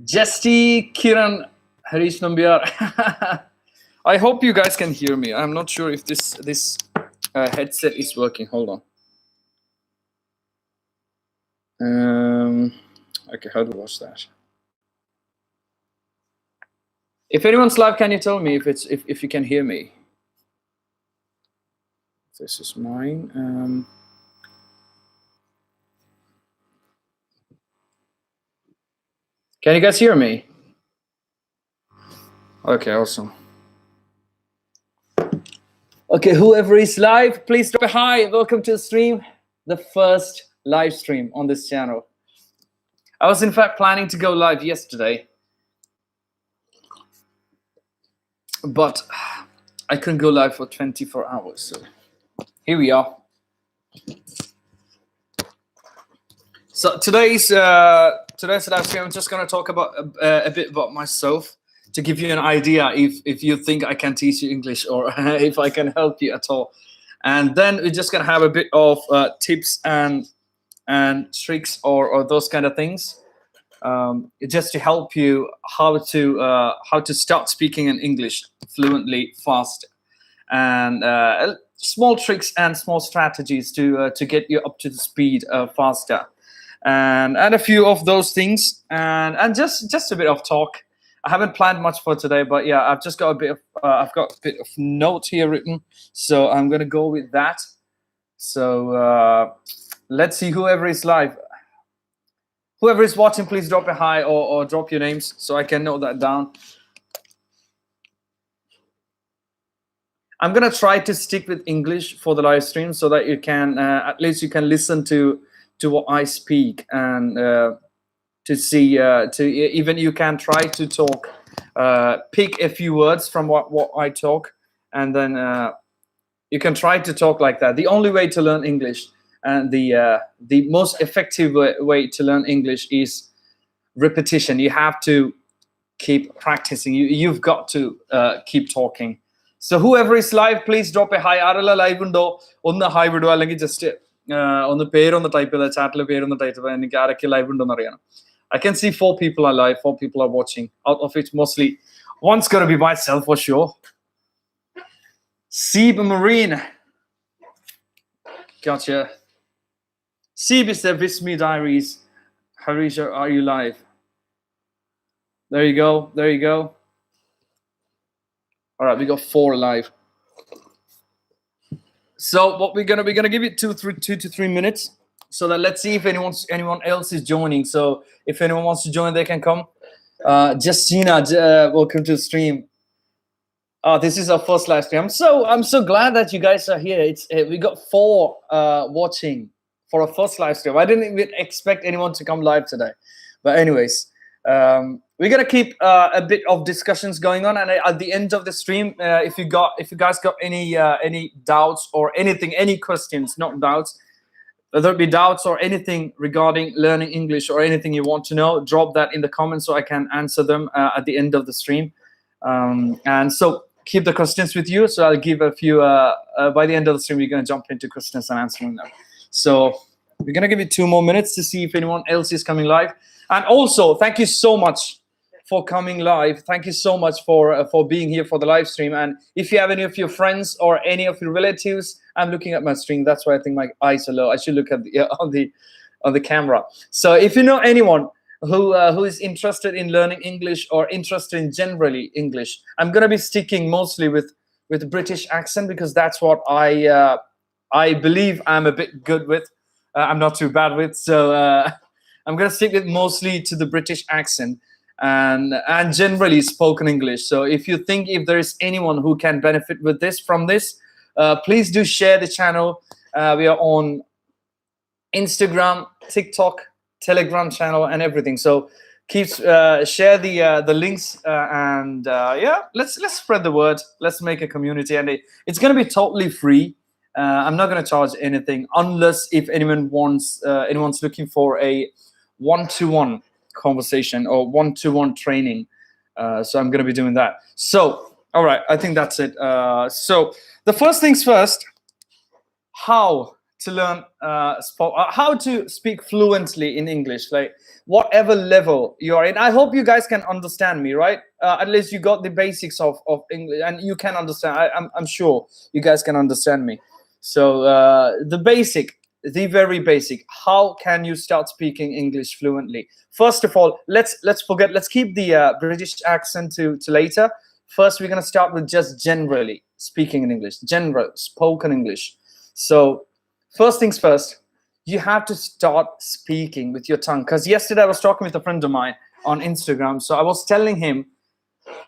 Jesti, Kiran, Harish Nambiar. I hope you guys can hear me. I'm not sure if this headset is working. Hold on. Okay, how to watch that? If anyone's live, can you tell me if you can hear me? This is mine. Can you guys hear me? Okay, awesome. Okay, whoever is live, please drop a hi. Welcome to the stream, the first live stream on this channel. I was in fact planning to go live yesterday, but I couldn't go live for 24 hours. So here we are. So today's live stream, I'm just going to talk about a bit about myself to give you an idea if you think I can teach you English or if I can help you at all. And then we're just going to have a bit of tips and tricks or those kind of things, just to help you how to start speaking in English fluently, fast, and small tricks and small strategies to get you up to the speed faster. And a few of those things, and just a bit of talk. I haven't planned much for today, but yeah, I've just got a bit of I've got a bit of notes here written, so I'm gonna go with that. So let's see whoever is live. Whoever is watching, please drop a hi or drop your names so I can note that down. I'm gonna try to stick with English for the live stream so that you can at least you can listen to what I speak, and to see to even you can try to talk, pick a few words from what I talk, and then you can try to talk like that. The only way to learn English and the most effective way to learn English is repetition. You have to keep practicing. You've got to keep talking. So whoever is live, please drop a hi. Arala live undo onna hi vidu allengi just on the pair on the type of the chat pair on the title and live undo nariyana. I can see 4 people are live, 4 people are watching, out of which mostly one's gonna be myself for sure. Sieb Marine, gotcha. Sieb is there, Vismi Diaries. Harish, are you live? There you go, there you go. All right, we got 4 live. So what we're gonna give it 2 to 3 minutes. So that let's see if anyone else is joining. So if anyone wants to join, they can come. Justina, welcome to the stream. This is our first live stream. I'm so glad that you guys are here. We got 4 watching for our first live stream. I didn't even expect anyone to come live today. But anyways, we're gonna keep a bit of discussions going on, and at the end of the stream, if you guys got any doubts or anything, any questions, not doubts, whether it be doubts or anything regarding learning English or anything you want to know, drop that in the comments so I can answer them at the end of the stream. And so keep the questions with you. So I'll give a few, by the end of the stream, we're going to jump into questions and answering them. So we're going to give it 2 more minutes to see if anyone else is coming live. And also, thank you so much for coming live. Thank you so much for being here for the live stream. And if you have any of your friends or any of your relatives, I'm looking at my screen. That's why I think my eyes are low. I should look at on the camera. So if you know anyone who is interested in learning English or interested in generally English, I'm gonna be sticking mostly with British accent because that's what I believe I'm a bit good with. I'm not too bad with. So I'm gonna stick with mostly to the British accent and generally spoken English. So if you think if there is anyone who can benefit with this from this, please do share the channel. We are on Instagram, TikTok, Telegram channel, and everything. So keep share the links and yeah, let's spread the word. Let's make a community, and it's gonna be totally free. I'm not gonna charge anything unless if anyone's looking for a one-to-one conversation or one-to-one training. So I'm gonna be doing that. So all right, I think that's it. So the first things first, how to learn how to speak fluently in English, like whatever level you are in. I hope you guys can understand me, right? At least you got the basics of English, and you can understand. I'm sure you guys can understand me. So the basic, the very basic. How can you start speaking English fluently? First of all, let's keep the British accent to later. First, we're gonna start with just generally speaking in English, general spoken English. So first things first, you have to start speaking with your tongue. Because yesterday I was talking with a friend of mine on Instagram. So I was telling him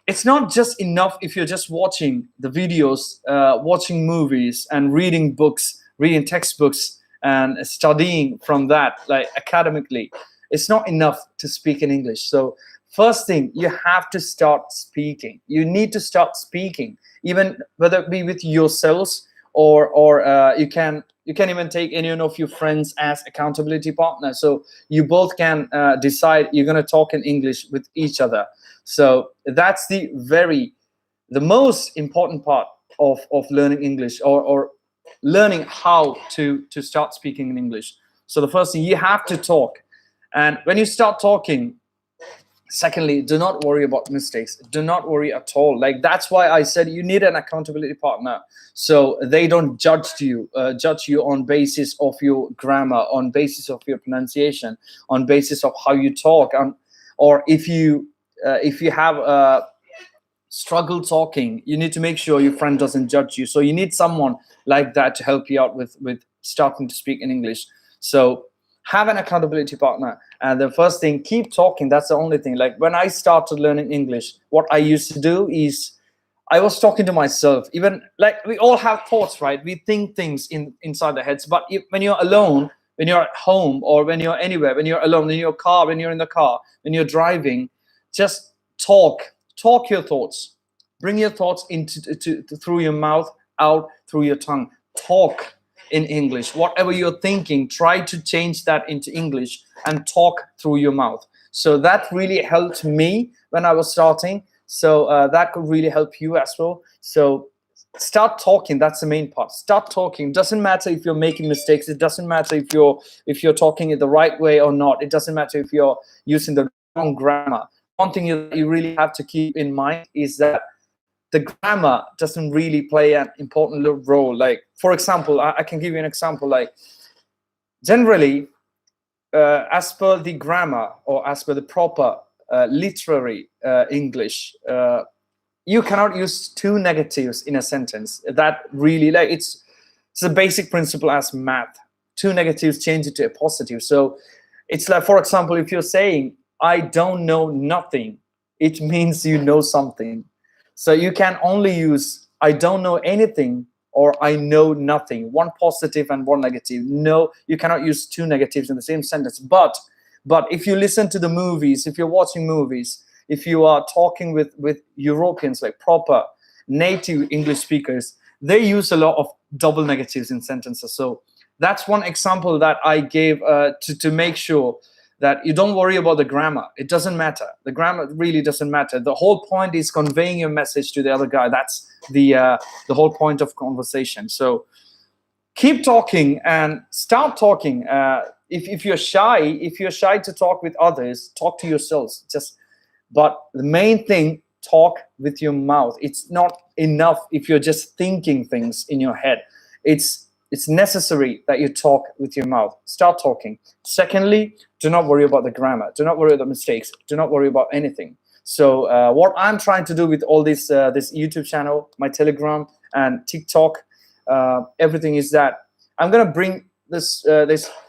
it's not just enough if you're just watching the videos, watching movies and reading books, reading textbooks and studying from that, like academically. It's not enough to speak in English. So first thing, you have to start speaking. You need to start speaking, even whether it be with yourselves or you can even take any of your friends as accountability partners. So you both can decide you're going to talk in English with each other. So that's the most important part of learning English, or learning how to start speaking in English. So the first thing, you have to talk. And when you start talking, secondly, do not worry about mistakes. Do not worry at all. Like, that's why I said you need an accountability partner, so they don't judge you on basis of your grammar, on basis of your pronunciation, on basis of how you talk, or if you have struggle talking, you need to make sure your friend doesn't judge you. So you need someone like that to help you out with starting to speak in English. So have an accountability partner. And the first thing, keep talking. That's the only thing. Like, when I started learning English, what I used to do is I was talking to myself. Even, like, we all have thoughts, right? We think things inside the heads. But when you're alone, when you're at home, or when you're anywhere, when you're alone in your car, when you're in the car, when you're driving, just talk your thoughts. Bring your thoughts through your mouth, out through your tongue. Talk in English. Whatever you're thinking, try to change that into English and talk through your mouth. So that really helped me when I was starting. So that could really help you as well. So start talking. That's the main part. Start talking. Doesn't matter if you're making mistakes. It doesn't matter if you're talking it the right way or not. It doesn't matter if you're using the wrong grammar. One thing you really have to keep in mind is that the grammar doesn't really play an important role. Like, for example, I can give you an example. Like, generally, as per the grammar, or as per the proper literary English, you cannot use two negatives in a sentence. That really, like, it's a basic principle as math. Two negatives change it to a positive. So it's like, for example, if you're saying I don't know nothing, it means you know something. So you can only use I don't know anything or I know nothing, one positive and one negative. No, you cannot use two negatives in the same sentence. But if you listen to the movies, if you're watching movies, if you are talking with Europeans, like proper native English speakers, they use a lot of double negatives in sentences. So that's one example that I gave to make sure that you don't worry about the grammar. It doesn't matter. The grammar really doesn't matter. The whole point is conveying your message to the other guy. That's the whole point of conversation. So keep talking and start talking. If you're shy to talk with others, talk to yourselves. But the main thing, talk with your mouth. It's not enough if you're just thinking things in your head. It's necessary that you talk with your mouth. Start talking. Secondly, do not worry about the grammar. Do not worry about mistakes. Do not worry about anything. So what I'm trying to do with all this YouTube channel, my Telegram and TikTok, everything is that I'm gonna bring this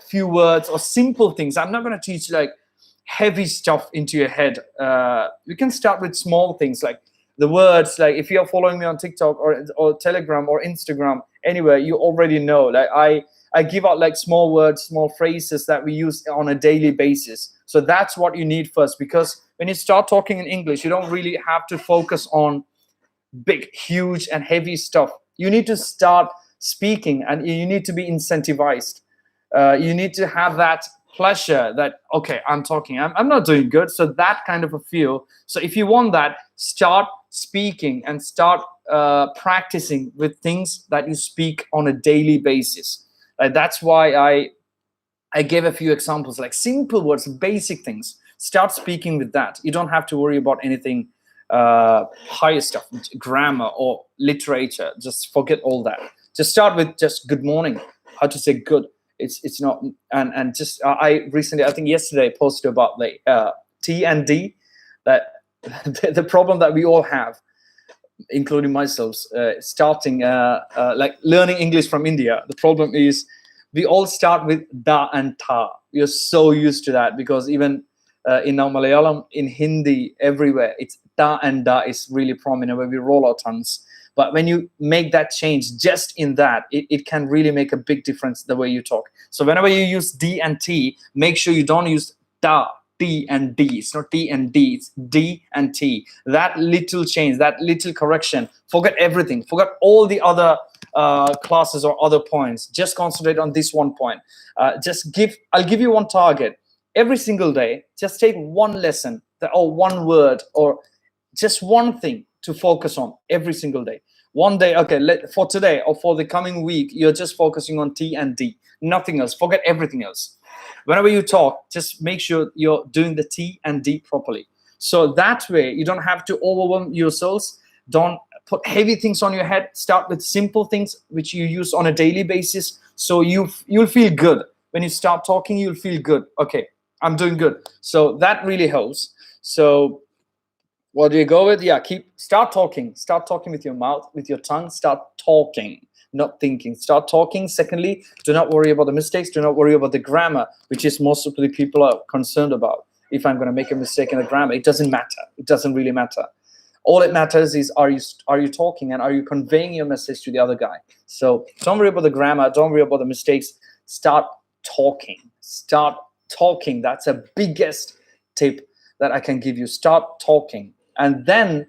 few words or simple things. I'm not gonna teach like heavy stuff into your head. You can start with small things, like the words. Like, if you're following me on TikTok or Telegram or Instagram, anywhere, you already know. Like, I give out like small words, small phrases that we use on a daily basis. So that's what you need first, because when you start talking in English, you don't really have to focus on big, huge and heavy stuff. You need to start speaking and you need to be incentivized. You need to have that pleasure that, okay, I'm talking, I'm not doing good. So that kind of a feel. So if you want that, start speaking and start practicing with things that you speak on a daily basis. Like that's why I gave a few examples, like simple words, basic things. Start speaking with that. You don't have to worry about anything higher stuff, grammar or literature. Just forget all that. Just start with just good morning. How to say good. It's not, and just I recently, I think yesterday, posted about like T and D, that the problem that we all have, including myself, starting like learning English from India. The problem is we all start with da and ta. We are so used to that, because even in our Malayalam, in Hindi, everywhere, it's da and da is really prominent where we roll our tongues. But when you make that change just in that, it can really make a big difference the way you talk. So whenever you use D and T, make sure you don't use da, T and D. It's not T and D, it's D and T. That little change, that little correction, forget everything. Forget all the other classes or other points. Just concentrate on this one point. I'll give you one target. Every single day, just take one lesson or one word or just one thing to focus on every single day. One day, okay, for today or for the coming week, you're just focusing on T and D, nothing else. Forget everything else. Whenever you talk, just make sure you're doing the T and D properly. So that way, you don't have to overwhelm yourselves. Don't put heavy things on your head. Start with simple things which you use on a daily basis. So you'll feel good. When you start talking, you'll feel good. Okay, I'm doing good. So that really helps. So what do you go with? Yeah, start talking. Start talking with your mouth, with your tongue. Start talking, not thinking. Start talking. Secondly, do not worry about the mistakes. Do not worry about the grammar, which is most of the people are concerned about. If I'm going to make a mistake in the grammar, it doesn't matter. It doesn't really matter. All it matters is, are you talking and are you conveying your message to the other guy? So don't worry about the grammar. Don't worry about the mistakes. Start talking. Start talking. That's the biggest tip that I can give you. Start talking. And then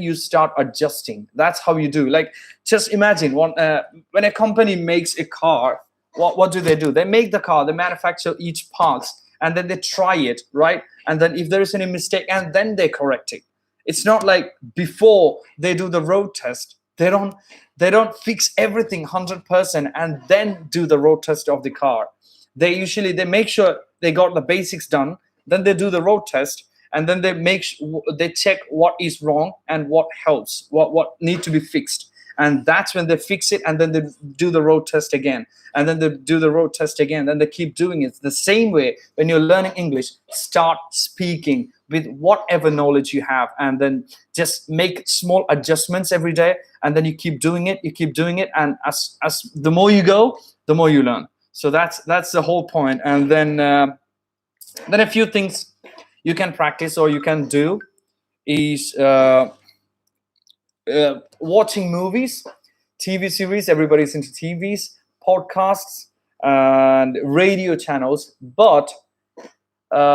you start adjusting. That's how you do. Like, just imagine when a company makes a car, what do? They make the car, they manufacture each part, and then they try it, right? And then if there is any mistake, and then they correct it. It's not like before they do the road test, they don't fix everything 100% and then do the road test of the car. They make sure they got the basics done, then they do the road test, and then they check what is wrong and what helps, what need to be fixed. And that's when they fix it, and then they do the road test again, and then they do the road test again, then they keep doing it. The same way, when you're learning English, start speaking with whatever knowledge you have, and then just make small adjustments every day, and then you keep doing it, and as the more you go, the more you learn. So that's the whole point. And then a few things you can practice or you can do is watching movies, TV series. Everybody's into TVs, podcasts, and radio channels. But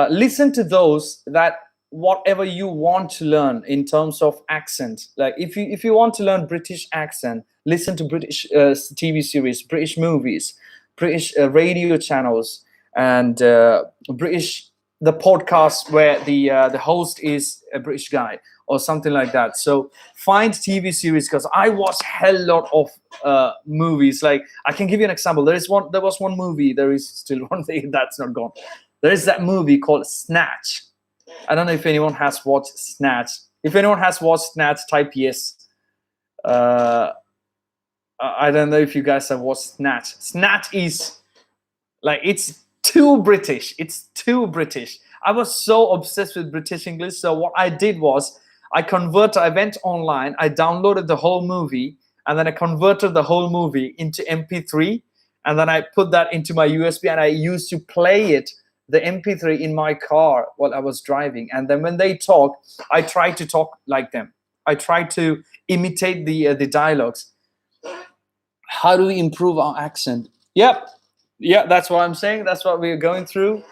listen to those that whatever you want to learn in terms of accent. Like if you want to learn British accent, listen to British TV series, British movies, British radio channels, and the podcast where the host is a British guy or something like that. So find TV series, because I watch hell lot of movies. Like, I can give you an example. There was one movie. There is still one thing that's not gone. There is that movie called Snatch. I don't know if anyone has watched Snatch. If anyone has watched Snatch, type yes. I don't know if you guys have watched Snatch. Snatch is like, it's too British. It's too British. I was so obsessed with British English. So what I did was I went online, I downloaded the whole movie, and then I converted the whole movie into MP3, and then I put that into my USB, and I used to play it, the MP3, in my car while I was driving. And then when they talk, I try to talk like them. I try to imitate the dialogues. How do we improve our accent? Yep. Yeah, that's what I'm saying. That's what we're going through.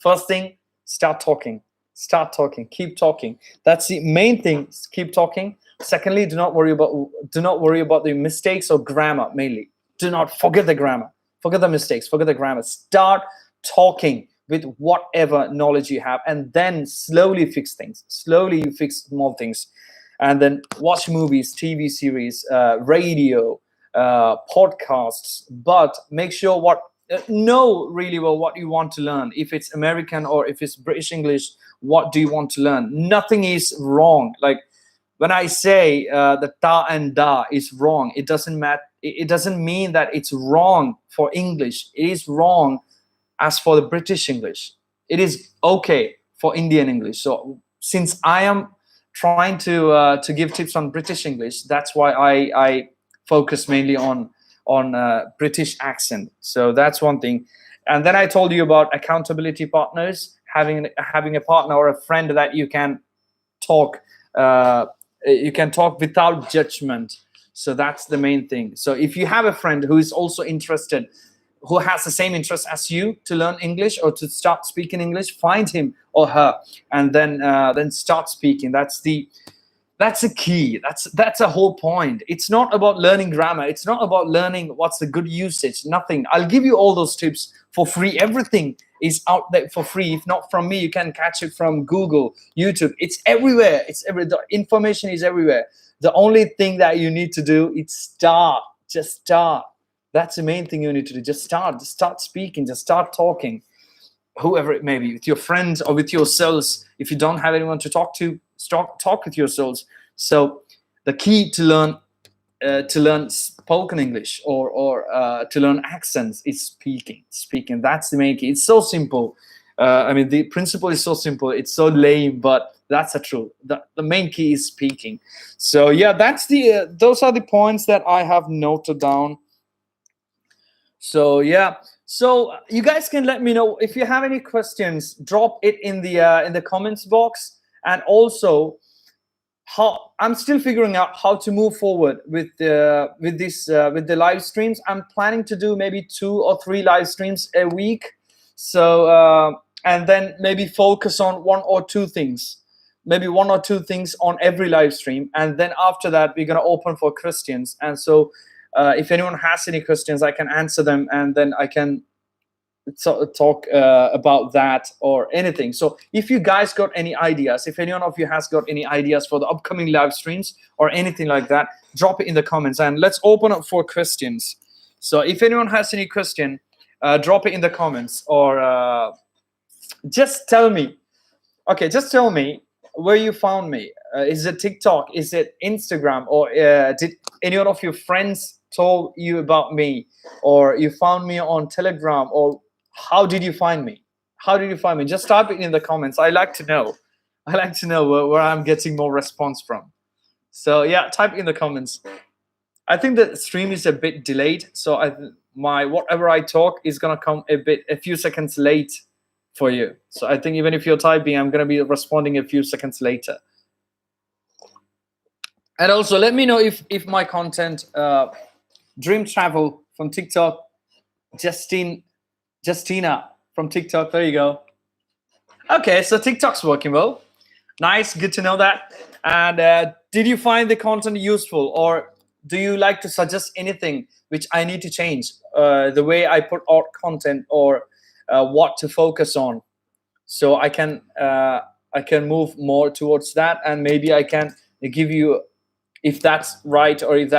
First thing, start talking. Start talking. Keep talking. That's the main thing. Keep talking. Secondly, do not worry about the mistakes or grammar. Mainly, do not forget the grammar. Forget the mistakes. Forget the grammar. Start talking with whatever knowledge you have, and then slowly fix things. Slowly you fix small things, and then watch movies, TV series, radio, podcasts, but make sure know really well what you want to learn. If it's American or if it's British English, what do you want to learn? Nothing is wrong. Like when I say the ta and da is wrong, it doesn't matter. It doesn't mean that it's wrong for English. It is wrong as for the British English. It is okay for Indian English. So since I am trying to give tips on British English, that's why I focus mainly on British accent. So that's one thing. And then I told you about accountability partners, having a partner or a friend that you can talk without judgment. So that's the main thing. So if you have a friend who is also interested, who has the same interest as you to learn English or to start speaking English, find him or her and then start speaking. That's the key. That's a whole point. It's not about learning grammar. It's not about learning what's the good usage. Nothing. I'll give you all those tips for free. Everything is out there for free. If not from me, you can catch it from Google, YouTube. It's everywhere. The information is everywhere. The only thing that you need to do is start. Just start. That's the main thing you need to do. Just start speaking. Just start talking. Whoever it may be, with your friends or with yourselves. If you don't have anyone to talk to, talk with yourselves. So the key to learn spoken English or to learn accents is speaking. That's the main key. It's so simple. I mean, the principle is so simple. It's so lame, but that's the truth. The main key is speaking. So yeah, that's those are the points that I have noted down. So yeah, so you guys can let me know if you have any questions. Drop it in the comments box. And also, how I'm still figuring out how to move forward with the live streams. I'm planning to do maybe 2 or 3 live streams a week. So and then maybe focus on 1 or 2 things, maybe 1 or 2 things on every live stream. And then after that, we're gonna open for questions. And so if anyone has any questions, I can answer them, and then I can talk about that or anything. So if you guys got any ideas, if anyone of you has got any ideas for the upcoming live streams or anything like that, drop it in the comments and let's open up for questions. So if anyone has any question, drop it in the comments or just tell me. Okay, just tell me where you found me. Is it TikTok? Is it Instagram? Or did any of your friends told you about me, or you found me on Telegram, or how did you find me? How did you find me? Just type it in the comments. I like to know. I like to know where I'm getting more response from. So yeah, type it in the comments. I think the stream is a bit delayed, so whatever I talk is gonna come a few seconds late for you. So I think even if you're typing, I'm gonna be responding a few seconds later. And also let me know if my content, Dream Travel from TikTok, Justina from TikTok. There you go. Okay, so TikTok's working well. Nice, good to know that. And did you find the content useful, or do you like to suggest anything which I need to change? The way I put out content, or what to focus on, so I can move more towards that, and maybe I can give you if that's right, or if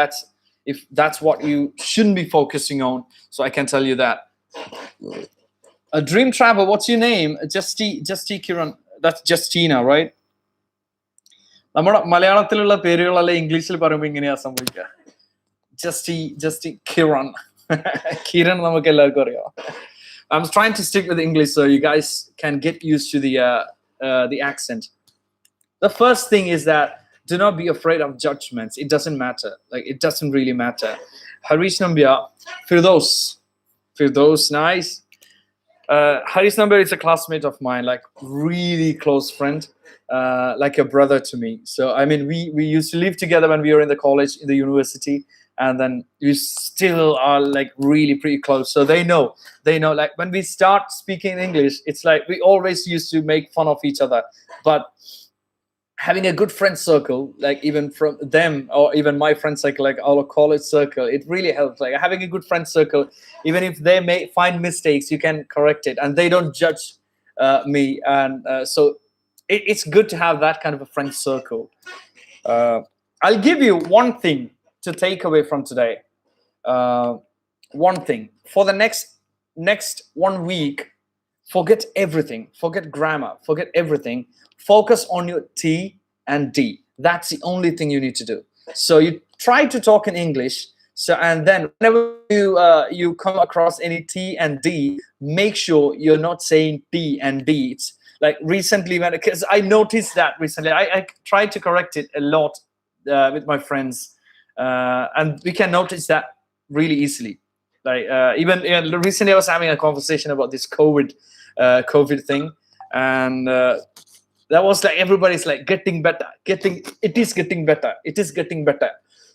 that's what you shouldn't be focusing on. So I can tell you that. A Dream Travel, what's your name? Justy Kiran. That's Justina, right? നമ്മുടെ മലയാളത്തിലുള്ള പേരുകളെല്ലാം ഇംഗ്ലീഷിൽ പറയുമ്പോൾ ഇങ്ങനെയാ സംഭവിക്കുക. ജസ്റ്റി കിരൺ. കിരൺ നമുക്ക് എല്ലാവർക്കും അറിയാം. I'm trying to stick with English so you guys can get used to the accent. The first thing is that do not be afraid of judgments. It doesn't matter. Like, it doesn't really matter. Harish Nambia, Firdos, nice. Harish Nambia is a classmate of mine, like really close friend, like a brother to me. So I mean, we used to live together when we were in the college, in the university, and then we still are like really pretty close. So they know like when we start speaking English, it's like we always used to make fun of each other. But having a good friend circle, like even from them or even my friend circle, like our college circle, it really helps. Like having a good friend circle, even if they may find mistakes, you can correct it, and they don't judge me. And so it's good to have that kind of a friend circle. I'll give you one thing to take away from today. one thing for the next 1 week. Forget everything. Forget grammar. Forget everything. Focus on your T and D. That's the only thing you need to do. So you try to talk in English. So, and then whenever you come across any T and D, make sure you're not saying T and D. It's like recently, because I noticed that recently, I tried to correct it a lot with my friends, and we can notice that really easily. Like even recently, I was having a conversation about this COVID thing, and that was like everybody's like getting better, it is getting better.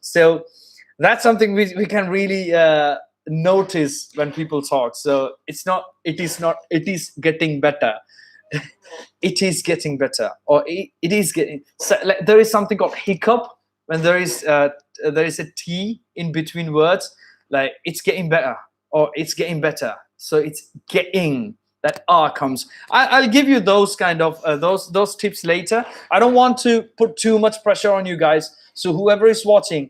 So that's something we can really notice when people talk. So it's not, it is getting better. It is getting better, or it is getting, so, like, there is something called hiccup when there is a T in between words, like it's getting better or it's getting better. So it's getting, that R comes. I'll give you those kind of those tips later. I don't want to put too much pressure on you guys. So whoever is watching,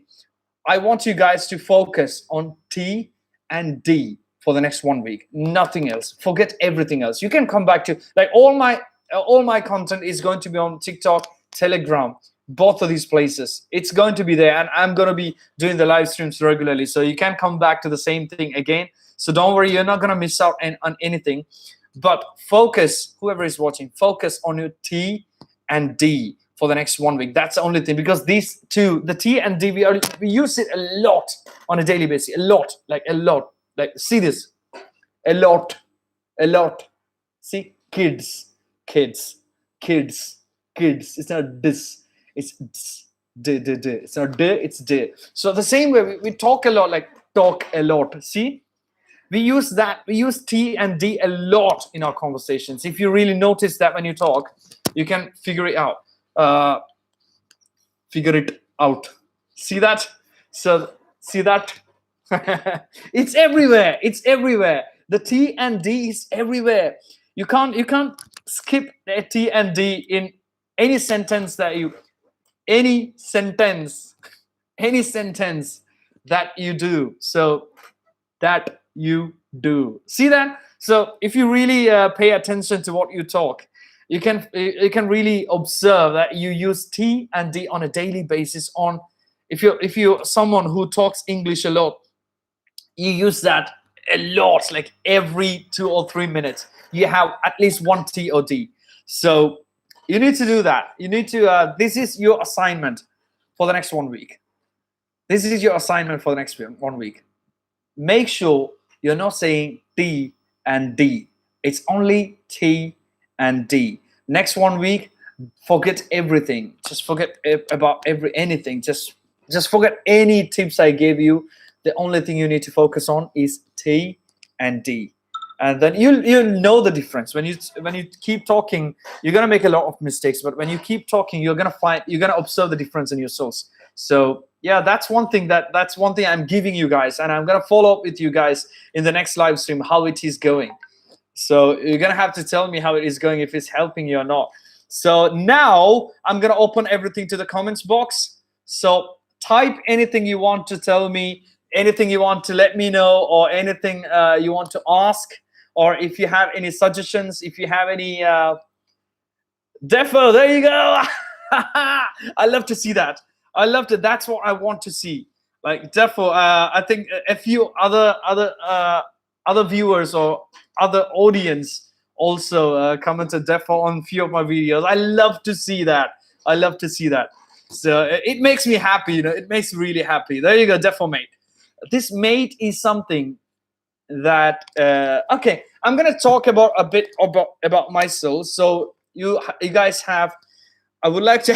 I want you guys to focus on T and D for the next 1 week. Nothing else. Forget everything else. You can come back to, like, all my content is going to be on TikTok, Telegram, both of these places. It's going to be there, and I'm going to be doing the live streams regularly. So you can come back to the same thing again. So don't worry, you're not going to miss out on anything. But focus, whoever is watching, focus on your T and D for the next 1 week. That's the only thing, because these two, the T and D, we use it a lot on a daily basis. A lot. Like, see this, a lot. See, kids. It's not this. It's d. It's not d. It's d. So the same way we talk a lot, like talk a lot. See, we use that. We use T and D a lot in our conversations. If you really notice that when you talk, you can figure it out. See that? So see that? It's everywhere. The T and D is everywhere. You can't skip the T and D in any sentence that you do. So that you do. See that? So if you really pay attention to what you talk, you can really observe that you use T and D on a daily basis. On if you're someone who talks English a lot, you use that a lot, like every 2 or 3 minutes you have at least one T or D. So you need to do that. You need to this is your assignment for the next 1 week. Make sure you're not saying T and D. It's only T and D. Next 1 week, forget everything. Just forget about anything. Just forget any tips I gave you. The only thing you need to focus on is T and D. And then you'll know the difference. When you keep talking, you're gonna make a lot of mistakes. But when you keep talking, you're gonna observe the difference in your source. So yeah, that's one thing I'm giving you guys, and I'm gonna follow up with you guys in the next live stream how it is going. So you're gonna have to tell me how it is going, if it's helping you or not. So now I'm gonna open everything to the comments box. So type anything you want to tell me, anything you want to let me know, or anything you want to ask, or if you have any suggestions, if you have any defo, there you go. I love to see that. That's what I want to see. Like defo, I think a few other viewers or other audience also commented defo on a few of my videos. I love to see that. So it makes me happy, it makes me really happy. There you go, defo mate. This mate is something that okay, I'm gonna talk about a bit about myself. So you guys have, I would like to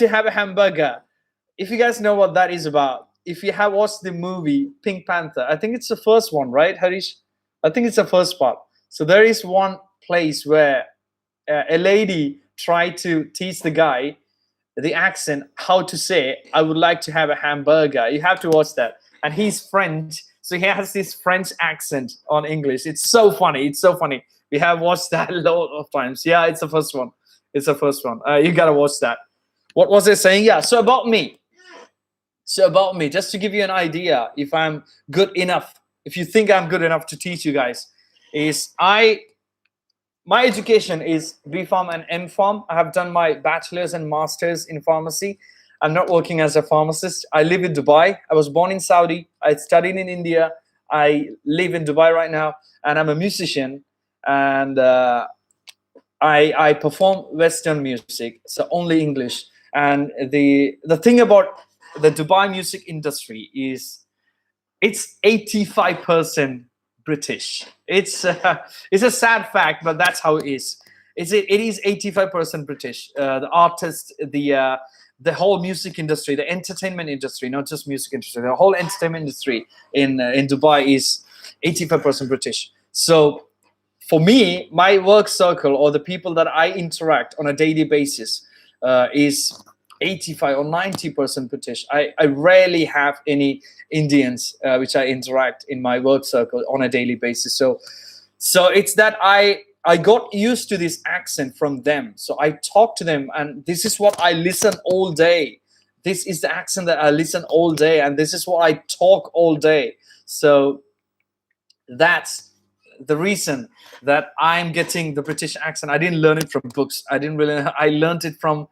have a hamburger. If you guys know what that is about, if you have watched the movie Pink Panther, I think it's the first one, right, Harish? I think it's the first part. So there is one place where a lady tried to teach the guy the accent, how to say I would like to have a hamburger. You have to watch that. And he's French, so he has this French accent on English. It's so funny. We have watched that a lot of times. Yeah, it's the first one. You gotta watch that. What was I saying? Yeah, so about me. So about me, just to give you an idea, if I'm good enough, if you think I'm good enough to teach you guys, is my education is B Pharm and M Pharm. I have done my bachelor's and master's in pharmacy. I'm not working as a pharmacist. I live in Dubai. I was born in Saudi. I studied in India. I live in Dubai right now, and I'm a musician. And I perform Western music, so only English. And the thing about the Dubai music industry is it's 85% British. It's a sad fact, but that's how it is. It is 85% British. The artists, the whole music industry, the entertainment industry, not just music industry, the whole entertainment industry in Dubai is 85% British. So for me, my work circle or the people that I interact on a daily basis is 85 or 90% British. I rarely have any Indians which I interact in my work circle on a daily basis. So it's that I got used to this accent from them. So I talk to them, and this is what I listen all day. This is the accent that I listen all day, and this is what I talk all day. So that's the reason that I'm getting the British accent. I didn't learn it from books. I learned it from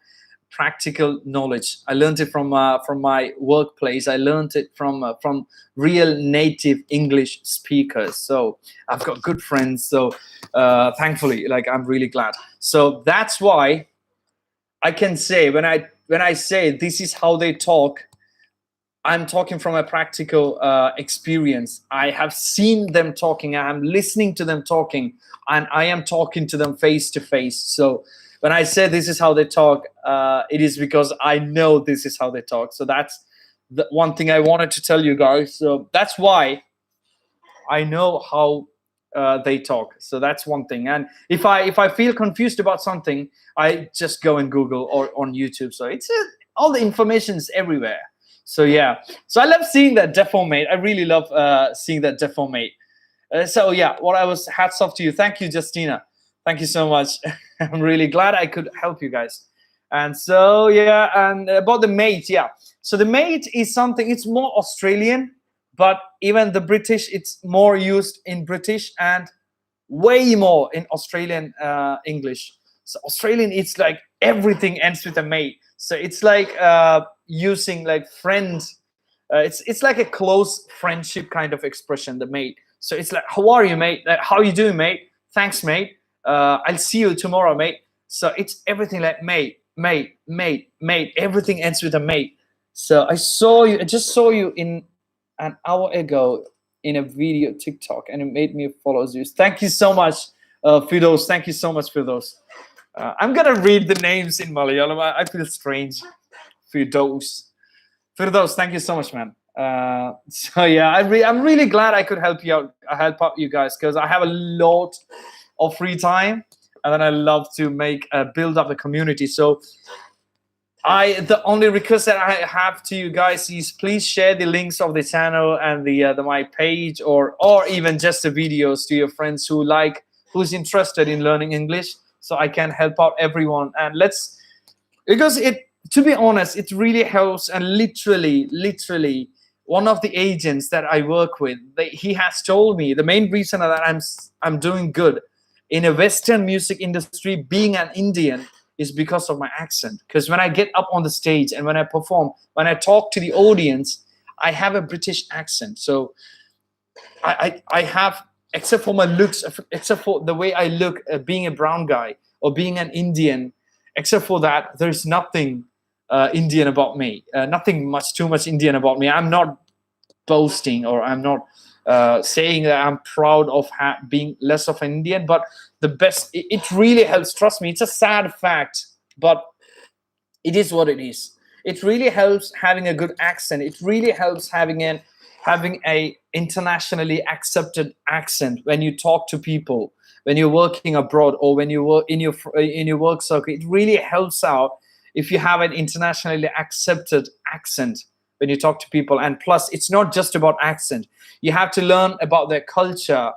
practical knowledge. I learned it from my workplace. I learned it from real native English speakers. So I've got good friends. So thankfully, like, I'm really glad. So that's why I can say when I say this is how they talk, I'm talking from a practical experience. I have seen them talking. I'm listening to them talking, and I am talking to them face to face. So when I say this is how they talk, it is because I know this is how they talk. So that's the one thing I wanted to tell you guys. So that's why I know how they talk. So that's one thing. And if I feel confused about something, I just go and Google or on YouTube. So it's all the information is everywhere. So yeah, so I love seeing that deformate. I really love seeing that deformate. So yeah, hats off to you. Thank you, Justina. Thank you so much. I'm really glad I could help you guys. And so yeah, and about the mate, yeah. So the mate is something, it's more Australian, but even the British, it's more used in British and way more in Australian English. So Australian, it's like everything ends with a mate. So it's like using like friends. It's like a close friendship kind of expression, the mate. So it's like, how are you, mate? Like, how you doing, mate? Thanks, mate. I'll see you tomorrow, mate. So it's everything like mate, mate, mate, mate. Everything ends with a mate. So I just saw you in an hour ago in a video TikTok, and it made me follow you. Thank you so much, Fidos. Thank you so much, Fidos. I'm gonna read the names in Malayalam. I feel strange. Firdaus, thank you so much, man. So yeah, I'm really glad I could help you out, you guys, because I have a lot of free time, and then I love to build up a community. So the only request that I have to you guys is please share the links of the channel and my page, or even just the videos to your friends who's interested in learning English, so I can help out everyone. And because to be honest, it really helps. And literally one of the agents that I work with, he has told me the main reason that I'm doing good in a Western music industry, being an Indian, is because of my accent. Because when I get up on the stage and when I perform, when I talk to the audience, I have a British accent. So I have, except for my looks, except for the way I look, being a brown guy or being an Indian, except for that, there's nothing Indian about me. Nothing too much Indian about me. I'm not boasting, or I'm not saying that I'm proud of being less of an Indian, but the best, it really helps. Trust me, it's a sad fact, but it is what it is. It really helps having a good accent. It really helps having a internationally accepted accent when you talk to people, when you're working abroad, or when you work in your work circle. It really helps out if you have an internationally accepted accent when you talk to people. And plus, it's not just about accent. You have to learn about their culture,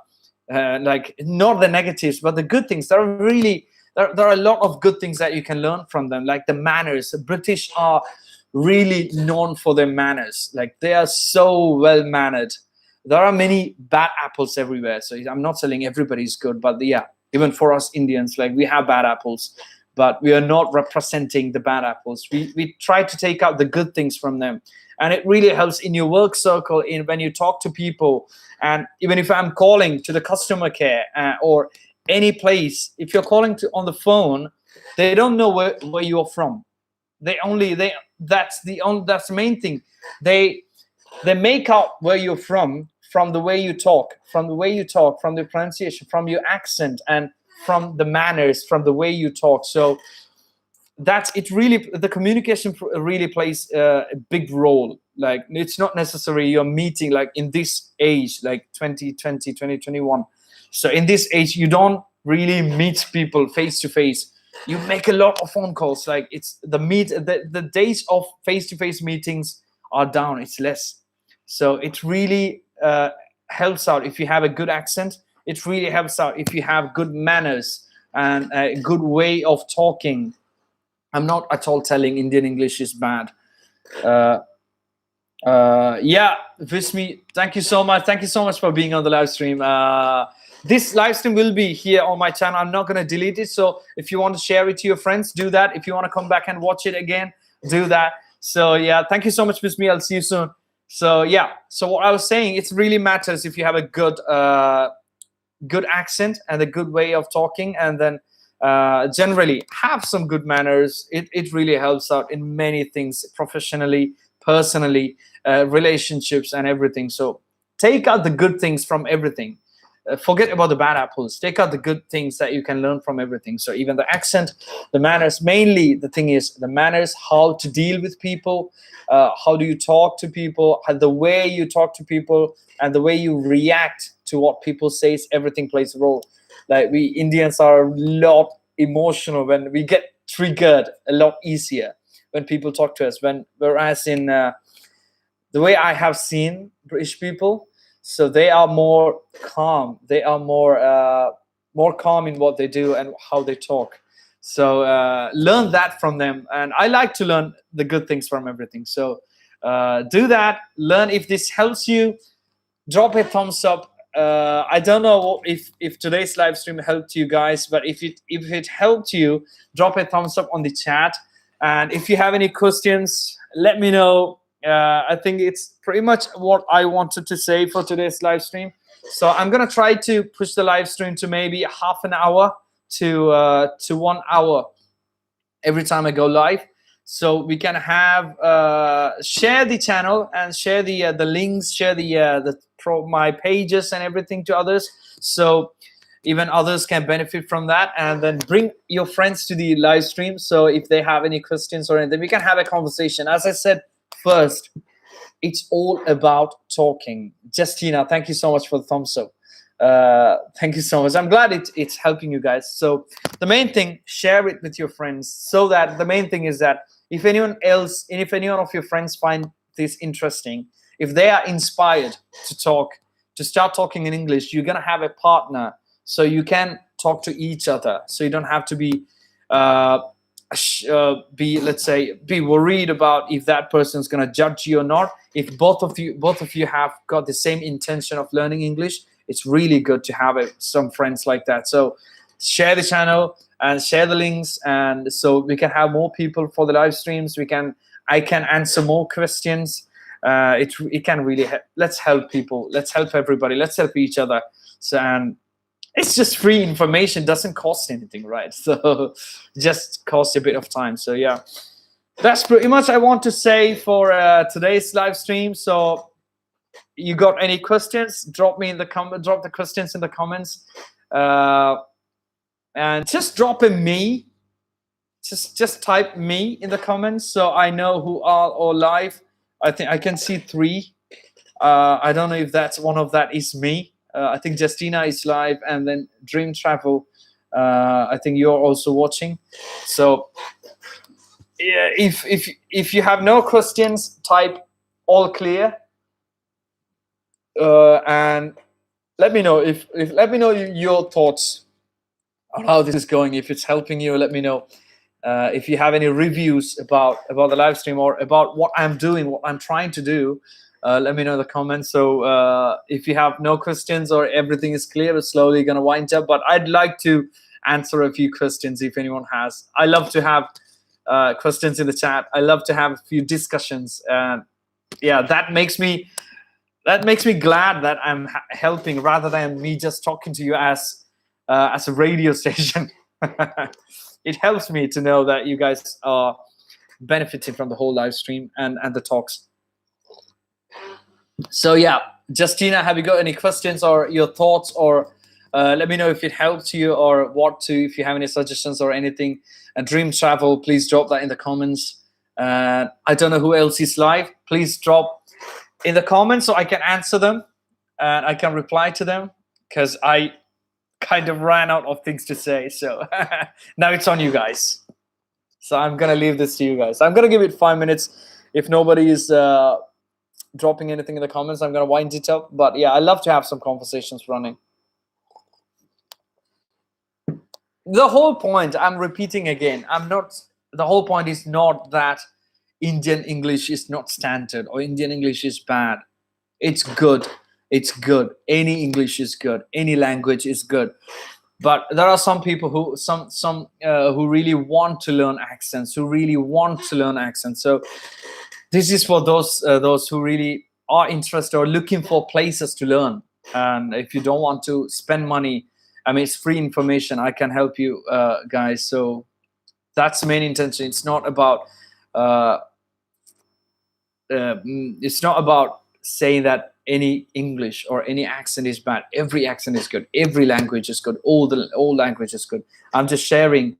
like not the negatives, but the good things. There are a lot of good things that you can learn from them, like the manners. The British are really known for their manners. Like they are so well mannered. There are many bad apples everywhere. So I'm not saying everybody's good, but yeah, even for us Indians, like we have bad apples, but we are not representing the bad apples. We try to take out the good things from them. And it really helps in your work circle, in when you talk to people. And even if I'm calling to the customer care or any place, if you're calling on the phone, they don't know where you're from. That's the main thing. They make out where you're from the way you talk, from the pronunciation, from your accent, and from the manners, from the way you talk. So that's it. Really, the communication really plays a big role. Like it's not necessary you're meeting like in this age, like 2020, 2021. So in this age, you don't really meet people face to face. You make a lot of phone calls. Like it's the days of face to face meetings are down. It's less. So it really helps out if you have a good accent. It really helps out if you have good manners and a good way of talking. I'm not at all telling Indian English is bad. Yeah, Vismi, thank you so much. Thank you so much for being on the live stream. This live stream will be here on my channel. I'm not going to delete it. So if you want to share it to your friends, do that. If you want to come back and watch it again, do that. So yeah, thank you so much, Vismi. I'll see you soon. So yeah, so what I was saying, it really matters if you have a good accent and a good way of talking, and then generally have some good manners. It really helps out in many things, professionally, personally, relationships and everything. So take out the good things from everything. Forget about the bad apples. Take out the good things that you can learn from everything. So even the accent, the manners, mainly the thing is the manners, how to deal with people, how do you talk to people, the way you talk to people, and the way you react to what people say. Everything plays a role. Like we Indians are a lot emotional when we get triggered a lot easier when people talk to us. Whereas in the way I have seen British people, so they are more calm. They are more calm in what they do and how they talk. So learn that from them. And I like to learn the good things from everything. So do that. Learn. If this helps you, drop a thumbs up. I don't know if today's live stream helped you guys, but if it helped you, drop a thumbs up on the chat. And if you have any questions, let me know. I think it's pretty much what I wanted to say for today's live stream. So I'm gonna try to push the live stream to maybe half an hour to 1 hour every time I go live, so we can have share the channel and share the links, share my pages and everything to others, so even others can benefit from that. And then bring your friends to the live stream, so if they have any questions or anything, we can have a conversation. As I said first, it's all about talking. Justina, thank you so much for the thumbs up. Thank you so much. I'm glad it's helping you guys. So the main thing, share it with your friends, so that the main thing is that if anyone of your friends find this interesting, if they are inspired to start talking in English, you're gonna have a partner, so you can talk to each other. So you don't have to be worried about if that person's going to judge you or not. If both of you have got the same intention of learning English, it's really good to have some friends like that. So share the channel and share the links, and so we can have more people for the live streams. I can answer more questions. It can really help. Let's help people. Let's help everybody. Let's help each other. So, and it's just free information, doesn't cost anything, right? So just costs a bit of time. So yeah, that's pretty much I want to say for today's live stream. So you got any questions, drop the questions in the comments, and just drop a me, just type me in the comments, so I know who are all live. I think I can see 3. I don't know if one of that is me. I think Justina is live, and then Dream Travel. I think you're also watching. So yeah, if you have no questions, type all clear, and let me know let me know your thoughts on how this is going. If it's helping you, let me know. If you have any reviews about the live stream or about what I'm doing, what I'm trying to do, let me know in the comments. So if you have no questions or everything is clear, we're slowly going to wind up. But I'd like to answer a few questions if anyone has. I love to have questions in the chat. I love to have a few discussions. Yeah, that makes me glad that I'm helping rather than me just talking to you as a radio station. It helps me to know that you guys are benefiting from the whole live stream and the talks. So yeah, Justina, have you got any questions or your thoughts, or let me know if it helps you or if you have any suggestions or anything. And Dream Travel, please drop that in the comments. I don't know who else is live. Please drop in the comments so I can answer them and I can reply to them, because I kind of ran out of things to say. So now it's on you guys. So I'm going to leave this to you guys. I'm going to give it 5 minutes. If nobody is dropping anything in the comments, I'm going to wind it up. But yeah, I love to have some conversations running. The whole point, I'm repeating again, the whole point is not that Indian English is not standard or Indian English is bad. It's good. It's good. Any English is good. Any language is good. But there are some people who who really want to learn accents, So this is for those who really are interested or looking for places to learn. And if you don't want to spend money, I mean, it's free information. I can help you guys. So that's the main intention. It's not about saying that any English or any accent is bad. Every accent is good. Every language is good. All language is good. I'm just sharing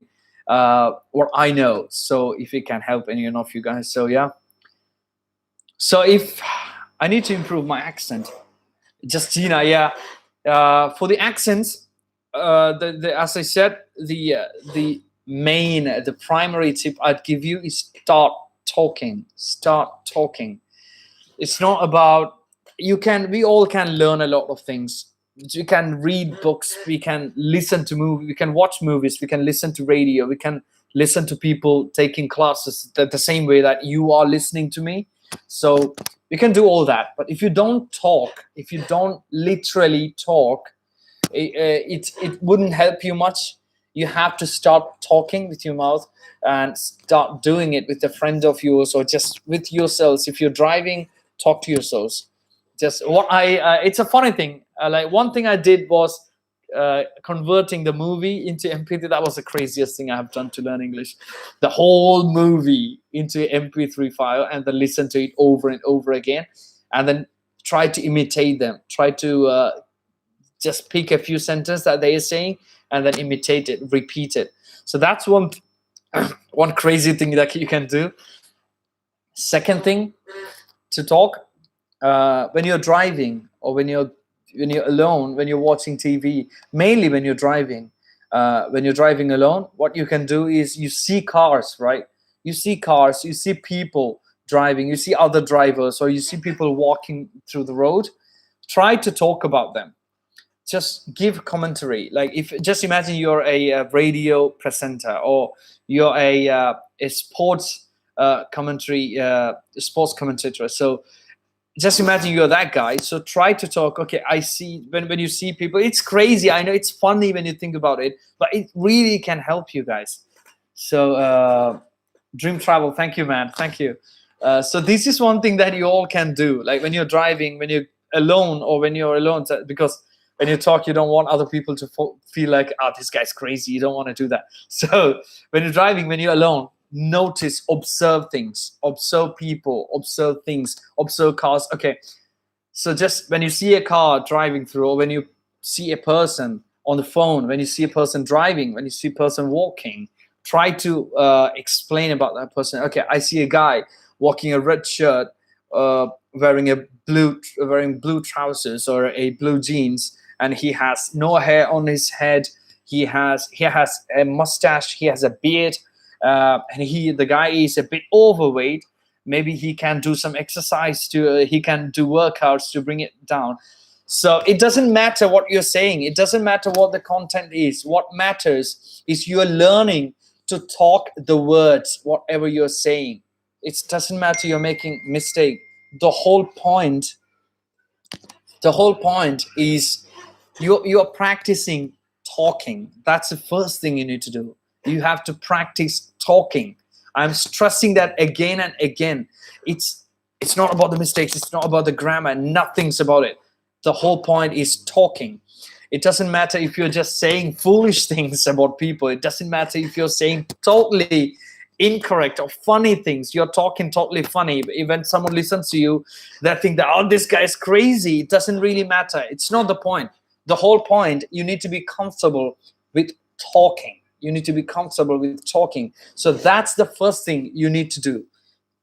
what I know. So if it can help any of you guys. So yeah. So if I need to improve my accent, Justina, yeah. For the accents, as I said, the primary tip I'd give you is start talking. It's not about, we all can learn a lot of things. We can read books, we can listen to movies, we can watch movies, we can listen to radio, we can listen to people taking classes the same way that you are listening to me. So we can do all that. But if you don't talk, if you don't literally talk, it wouldn't help you much. You have to start talking with your mouth and start doing it with a friend of yours or just with yourselves. If you're driving, talk to yourselves. Just it's a funny thing. Like one thing I did was converting the movie into MP3. That was the craziest thing I have done to learn English. The whole movie into MP3 file and then listen to it over and over again, and then try to imitate them. Try to just pick a few sentences that they are saying and then imitate it, repeat it. So that's one crazy thing that you can do. Second thing, to talk when you're driving or when you're alone, when you're watching TV, mainly when you're driving. When you're driving alone, what you can do is you see cars, right? You see cars, you see people driving, you see other drivers, or you see people walking through the road. Try to talk about them. Just give commentary. Like just imagine you're a radio presenter or you're a sports sports commentator. So just imagine you're that guy. So try to talk. Okay, I see when you see people, it's crazy. I know it's funny when you think about it, but it really can help you guys. So Dream Travel, thank you, man. Thank you. So this is one thing that you all can do. Like when you're driving, when you're alone, because when you talk, you don't want other people to feel like, oh, this guy's crazy. You don't want to do that. So when you're driving, when you're alone, notice, observe things, observe people, observe things, observe cars. Okay, so just when you see a car driving through, or when you see a person on the phone, when you see a person driving, when you see a person walking, try to explain about that person. Okay, I see a guy walking a red shirt, wearing blue trousers or a blue jeans, and he has no hair on his head. He has a mustache. He has a beard. And the guy is a bit overweight. Maybe he can do some exercise he can do workouts to bring it down. So it doesn't matter what you're saying. It doesn't matter what the content is. What matters is you're learning to talk the words, whatever you're saying. It doesn't matter you're making mistake. The whole point is you're practicing talking. That's the first thing you need to do. You have to practice talking. I'm stressing that again and again. It's not about the mistakes, it's not about the grammar, nothing's about it. The whole point is talking. It doesn't matter if you're just saying foolish things about people. It doesn't matter if you're saying totally incorrect or funny things. You're talking totally funny. When someone listens to you, they think that, oh, this guy is crazy. It doesn't really matter. It's not the point. The whole point, you need to be comfortable with talking. You need to be comfortable with talking. So that's the first thing you need to do.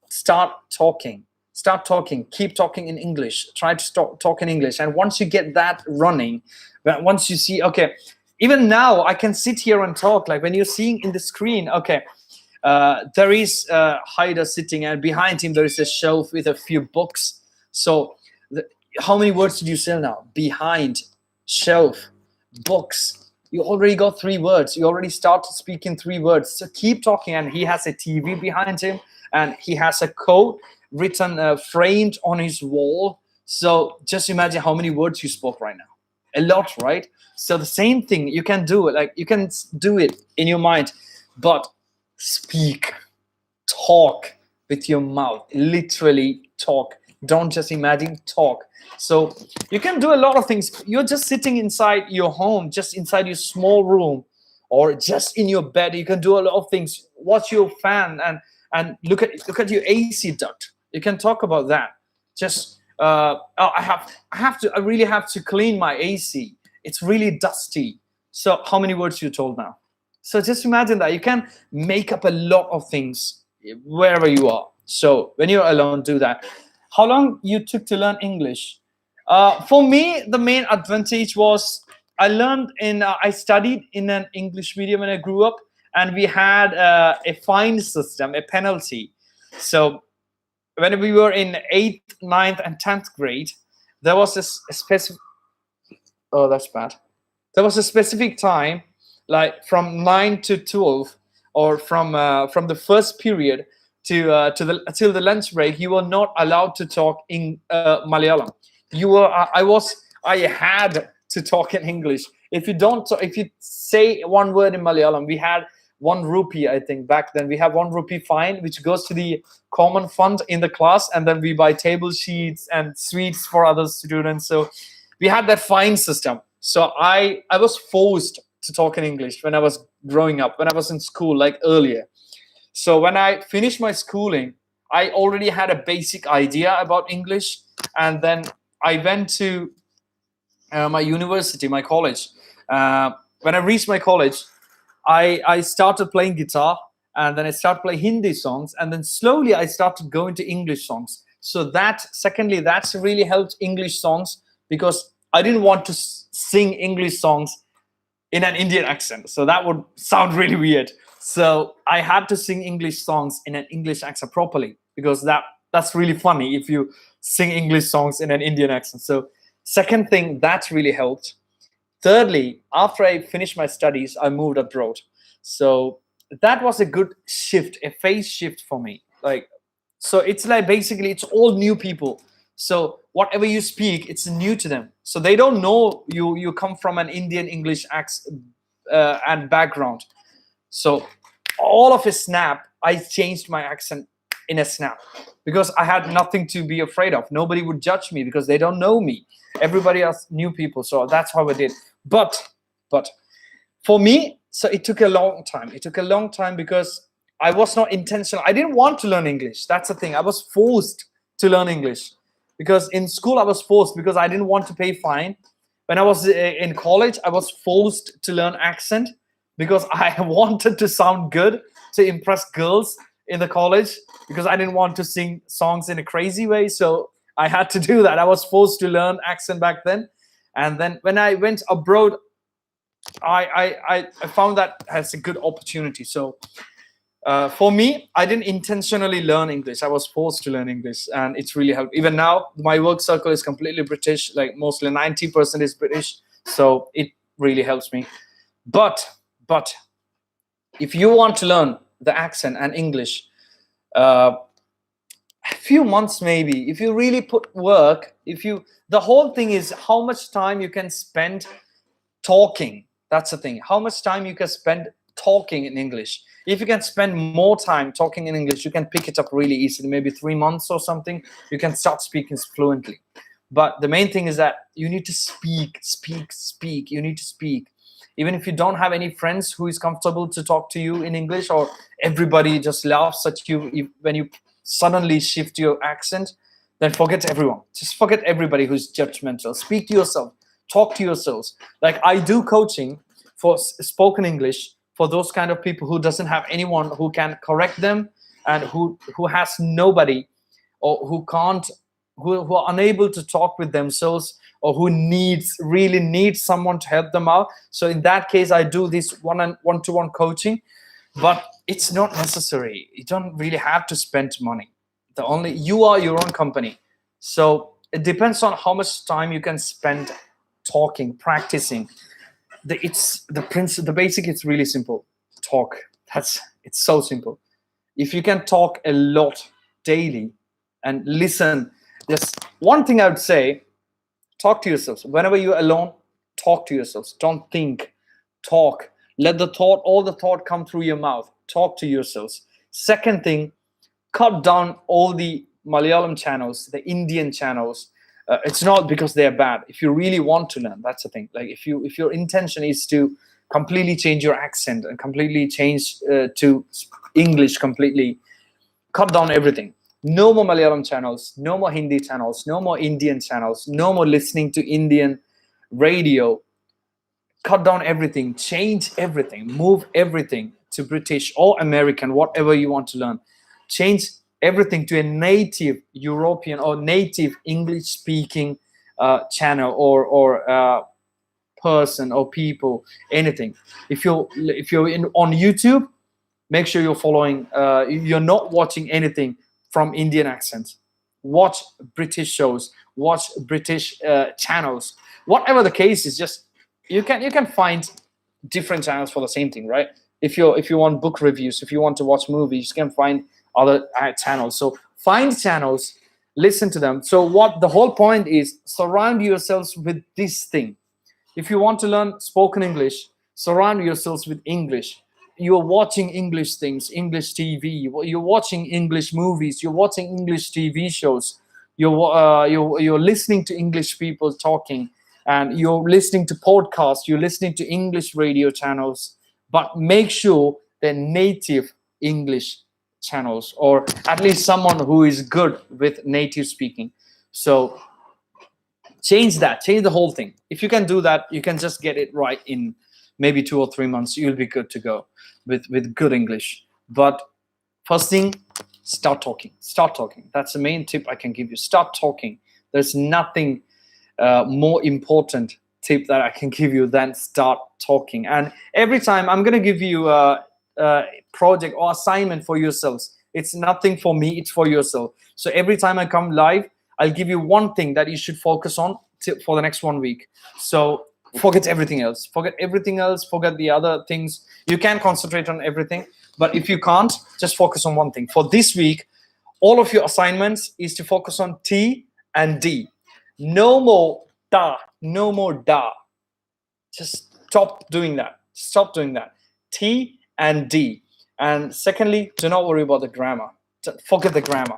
Start talking. Start talking. Keep talking in English. Try to talk in English. And once you get that running, once you see, okay, even now I can sit here and talk. Like when you're seeing in the screen, okay, there is Haida sitting, and behind him there is a shelf with a few books. So how many words did you say now? Behind, shelf, books. You already got 3 words. You already started speaking 3 words. So keep talking. And he has a TV behind him, and he has a quote written, framed on his wall. So just imagine how many words you spoke right now. A lot, right? So the same thing you can do it. Like you can do it in your mind, but speak, talk with your mouth. Literally talk. Don't just imagine, talk. So you can do a lot of things. You're just sitting inside your home, just inside your small room, or just in your bed. You can do a lot of things. Watch your fan and look at your AC duct. You can talk about that. Just I really have to clean my AC. It's really dusty. So how many words you told now? So just imagine that you can make up a lot of things wherever you are. So when you're alone, do that. How long you took to learn English? For me, the main advantage was I studied in an English medium when I grew up, and we had a fine system, a penalty. So when we were in 8th, 9th, and 10th grade, there was a specific. Oh, that's bad. There was a specific time, like from 9 to 12, or from the first period till the lunch break. You were not allowed to talk in Malayalam. I had to talk in English. If you say one word in Malayalam, we had 1 rupee, I think back then. We have 1 rupee fine, which goes to the common fund in the class, and then we buy table sheets and sweets for other students. So we had that fine system. So I was forced to talk in English when I was growing up, when I was in school, like earlier. So when I finished my schooling, I already had a basic idea about English, and then I went to my university, my college. When I reached my college, I started playing guitar, and then I started playing Hindi songs, and then slowly I started going to English songs. So that's really helped English songs, because I didn't want to sing English songs in an Indian accent. So that would sound really weird. So I had to sing English songs in an English accent properly, because that's really funny if you sing English songs in an Indian accent. So second thing, that really helped. Thirdly, after I finished my studies, I moved abroad. So that was a good shift, a phase shift for me. So it's like basically it's all new people. So whatever you speak, it's new to them. So they don't know you come from an Indian English accent and background. So all of a snap, I changed my accent in a snap, because I had nothing to be afraid of. Nobody would judge me because they don't know me. Everybody else knew people. So that's how I did. But for me, so it took a long time. It took a long time because I was not intentional. I didn't want to learn English. That's the thing. I was forced to learn English, because in school I was forced, because I didn't want to pay fine. When I was in college, I was forced to learn accent, because I wanted to sound good to impress girls in the college, because I didn't want to sing songs in a crazy way. So I had to do that. I was forced to learn accent back then. And then when I went abroad, I found that as a good opportunity. So for me, I didn't intentionally learn English. I was forced to learn English, and it's really helped. Even now, my work circle is completely British, like mostly 90% is British. So it really helps me. But If you want to learn the accent and English, uh, a few months maybe, if you really put work, the whole thing is how much time you can spend talking. That's the thing. How much time you can spend talking in English. If you can spend more time talking in English, you can pick it up really easily. Maybe 3 months or something, you can start speaking fluently. But the main thing is that you need to speak. You need to speak. Even if you don't have any friends who is comfortable to talk to you in English, or everybody just laughs at you when you suddenly shift your accent, then forget everyone. Just forget everybody who's judgmental. Speak to yourself. Talk to yourselves. Like, I do coaching for spoken English for those kind of people who doesn't have anyone who can correct them, and who has nobody, or who can't, who are unable to talk with themselves, or who really needs someone to help them out. So in that case, I do this one-to-one coaching. But it's not necessary. You don't really have to spend money. You are your own company. So it depends on how much time you can spend talking, practicing. The basic is really simple. Talk. It's so simple. If you can talk a lot daily and listen, there's one thing I would say: talk to yourselves. Whenever you're alone, talk to yourselves. Don't think, talk. Let all the thought come through your mouth. Talk to yourselves. Second thing, cut down all the Malayalam channels, the Indian channels. It's not because they're bad. If you really want to learn, that's the thing. Like, if your intention is to completely change your accent and completely change to English completely, cut down everything. No more Malayalam channels, no more Hindi channels, no more Indian channels, no more listening to Indian radio. Cut down everything, change everything, move everything to British or American, whatever you want to learn. Change everything to a native European or native English speaking channel or person or people, anything. If you're on YouTube, make sure you're following, you're not watching anything from Indian accents. Watch British shows, watch British channels. Whatever the case is, just you can find different channels for the same thing, right? If you want book reviews, if you want to watch movies, you can find other channels. So find channels, listen to them. So what the whole point is, surround yourselves with this thing. If you want to learn spoken English, surround yourselves with English. You're watching English things, English TV. You're watching English movies. You're watching English TV shows. You're listening to English people talking, and you're listening to podcasts. You're listening to English radio channels. But make sure they're native English channels, or at least someone who is good with native speaking. So change the whole thing. If you can do that, you can just get it right in maybe 2 or 3 months. You'll be good to go with good English. But first thing, start talking. That's the main tip I can give you. Start talking. There's nothing more important tip that I can give you than start talking. And every time I'm going to give you a project or assignment for yourselves. It's nothing for me, it's for yourself. So every time I come live, I'll give you one thing that you should focus on for the next 1 week. So forget everything else. Forget the other things. You can concentrate on everything, but if you can't, just focus on one thing. For this week, all of your assignments is to focus on T and D. No more da. Just stop doing that. T and D. And secondly, do not worry about the grammar. Forget the grammar.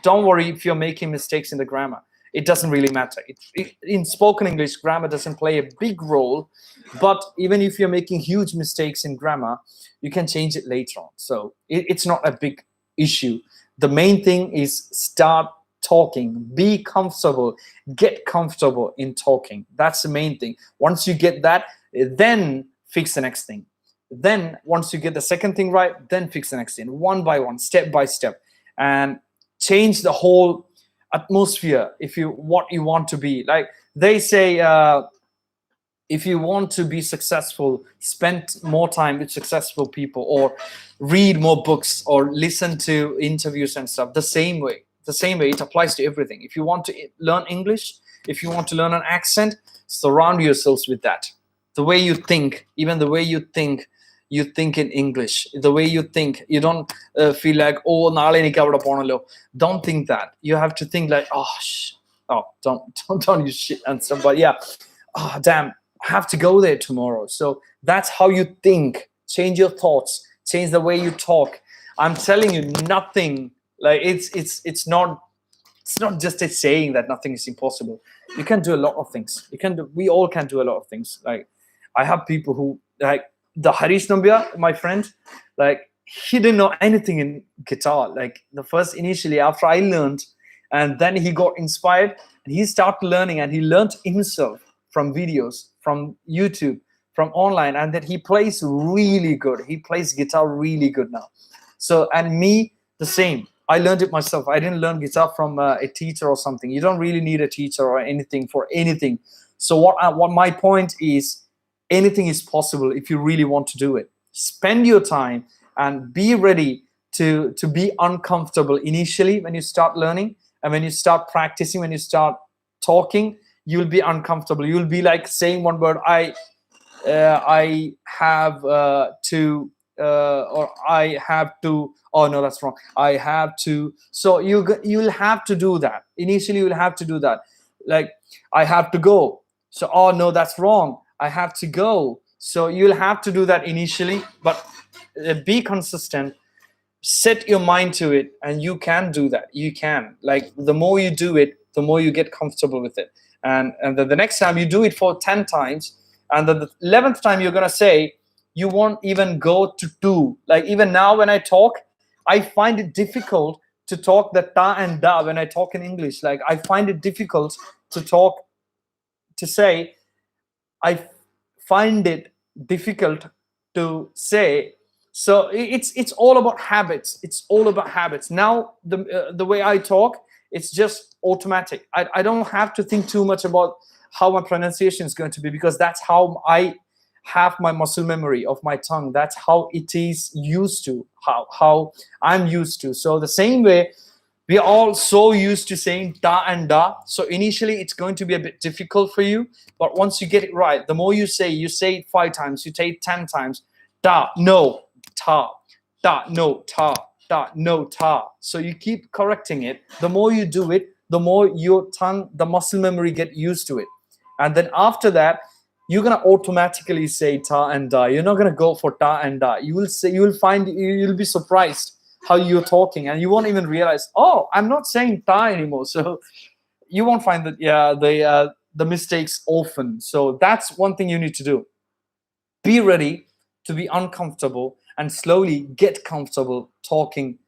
Don't worry if you're making mistakes in the grammar. It doesn't really matter. In spoken English, grammar doesn't play a big role, but even if you're making huge mistakes in grammar, you can change it later on. So it's not a big issue. The main thing is start talking. Be comfortable. Get comfortable in talking. That's the main thing. Once you get that, then fix the next thing. Then once you get the second thing right, then fix the next thing, one by one, step by step, and change the whole atmosphere. What you want to be, like they say, if you want to be successful, spend more time with successful people, or read more books, or listen to interviews and stuff. The same way it applies to everything. If you want to learn English, if you want to learn an accent, surround yourselves with that. The way you think, you think in English, the way you think. You don't feel like, oh, naale enikku avada ponallo. Don't think that. You have to think like, don't use shit and stuff. But yeah, oh damn, I have to go there tomorrow. So that's how you think. Change your thoughts. Change the way you talk. I'm telling you, nothing like it's not just a saying that nothing is impossible. You can do a lot of things. We all can do a lot of things. Like I have people who like the Harish Nambia, my friend, like he didn't know anything in guitar. Like the first initially after I learned, and then he got inspired and he started learning, and he learned himself from videos, from YouTube, from online, and that he plays really good. He plays guitar really good now. So, and me, the same. I learned it myself. I didn't learn guitar from a teacher or something. You don't really need a teacher or anything for anything. So what my point is, anything is possible if you really want to do it. Spend your time and be ready to be uncomfortable initially when you start learning, and when you start practicing, when you start talking, you'll be uncomfortable. You'll be like saying one word, I have to, or I have to. Oh no, that's wrong. I have to. So you'll have to do that initially. You'll have to do that. Like I have to go. So oh no, that's wrong. I have to go. So you'll have to do that initially, but be consistent. Set your mind to it, and you can do that. You can. Like the more you do it, the more you get comfortable with it. And the next time you do it for 10 times, and the 11th time you're gonna say, you won't even go to 2. Like even now when I talk, I find it difficult to talk the ta and da when I talk in English. Like I find it difficult to talk, to say, I find it difficult to say. So it's all about habits. It's all about habits. Now the way I talk, it's just automatic. I don't have to think too much about how my pronunciation is going to be, because that's how I have my muscle memory of my tongue. That's how it is used to, how I'm used to. So the same way, we are all so used to saying da and da. So initially it's going to be a bit difficult for you, but once you get it right, the more you say it 5 times, you say it 10 times. Da, no, ta, da, no, ta, da, no, ta. So you keep correcting it. The more you do it, the more your tongue, the muscle memory get used to it. And then after that, you're gonna automatically say ta and da. You're not gonna go for ta and da. You'll be surprised how you're talking, and you won't even realize, oh, I'm not saying ta anymore. So you won't find that the mistakes often. So that's one thing you need to do. Be ready to be uncomfortable and slowly get comfortable talking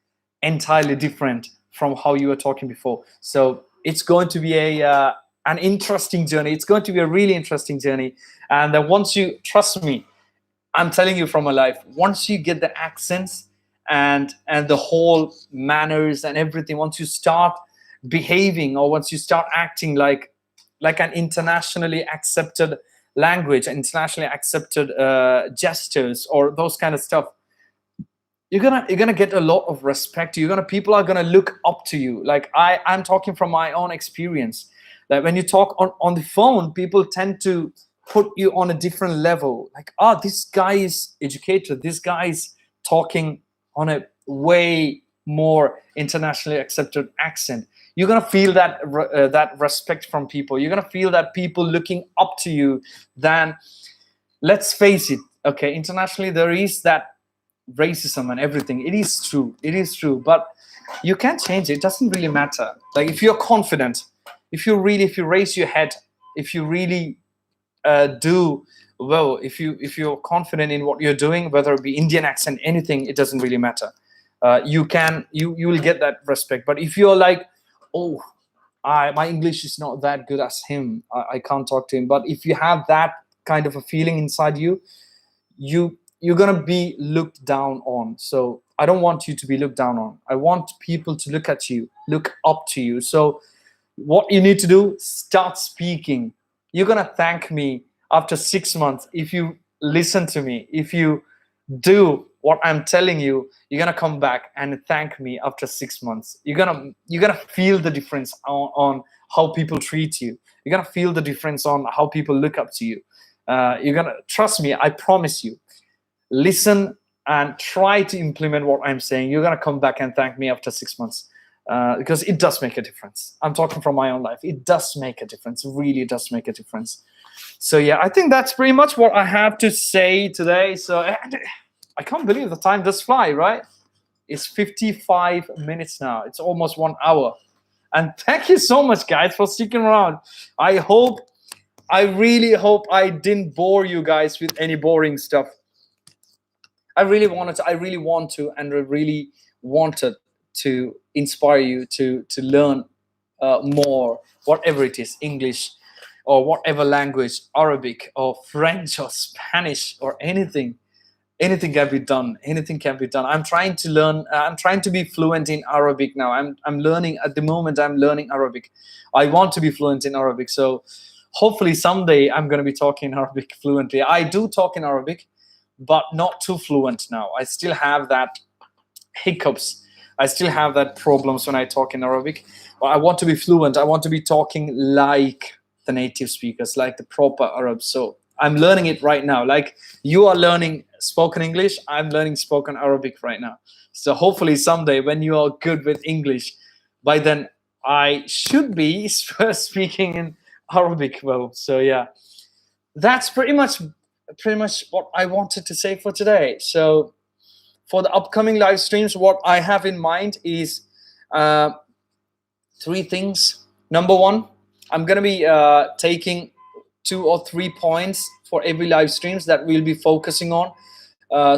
entirely different from how you were talking before. So it's going to be an interesting journey. It's going to be a really interesting journey. And then once you, trust me, I'm telling you from my life, once you get the accents and the whole manners and everything, once you start behaving, or once you start acting like an internationally accepted language, internationally accepted gestures, or those kind of stuff, you're gonna get a lot of respect. People are gonna look up to you. Like I'm talking from my own experience, that when you talk on the phone, people tend to put you on a different level. Like, this guy is educated, this guy is talking on a way more internationally accepted accent. You're gonna feel that that respect from people. You're gonna feel that people looking up to you. Then let's face it, okay, internationally there is that racism and everything. It is true, but you can't change it. It doesn't really matter. Like if you're confident, if you raise your head, if you really do well, if you're confident in what you're doing, whether it be Indian accent, anything, it doesn't really matter. You will get that respect. But if you're like, oh, my English is not that good as him, I can't talk to him. But if you have that kind of a feeling inside you, you're gonna be looked down on. So I don't want you to be looked down on. I want people to look at you, look up to you. So what you need to do, start speaking. You're gonna thank me after 6 months if you listen to me. If you do what I'm telling you, you're gonna come back and thank me after 6 months. You're gonna feel the difference on how people treat you. You're gonna feel the difference on how people look up to you. You're gonna trust me. I promise you. listen and try to implement what I'm saying, you're gonna come back and thank me after 6 months, because it does make a difference. I'm talking from my own life. It does make a difference. It really does make a difference. So yeah, I think that's pretty much what I have to say today. So I can't believe the time does fly, right? It's 55 minutes now. It's almost 1 hour. And thank you so much, guys, for sticking around. I really hope I didn't bore you guys with any boring stuff. I really want to, and I really wanted to inspire you to learn more, whatever it is, English or whatever language, Arabic or French or Spanish or anything. Anything can be done. Anything can be done. I'm trying to learn. I'm trying to be fluent in Arabic now. I'm learning at the moment. I'm learning Arabic. I want to be fluent in Arabic. So hopefully someday I'm going to be talking Arabic fluently. I do talk in Arabic, but not too fluent now. I still have that hiccups. I still have that problems when I talk in Arabic. But I want to be fluent. I want to be talking like the native speakers, like the proper Arabs. So I'm learning it right now. Like you are learning spoken English, I'm learning spoken Arabic right now. So hopefully someday when you are good with English, by then I should be speaking in Arabic well. So yeah, that's pretty much what I wanted to say for today. So for the upcoming live streams, what I have in mind is 3 things. Number 1, I'm gonna be taking 2 or 3 points for every live streams that we'll be focusing on,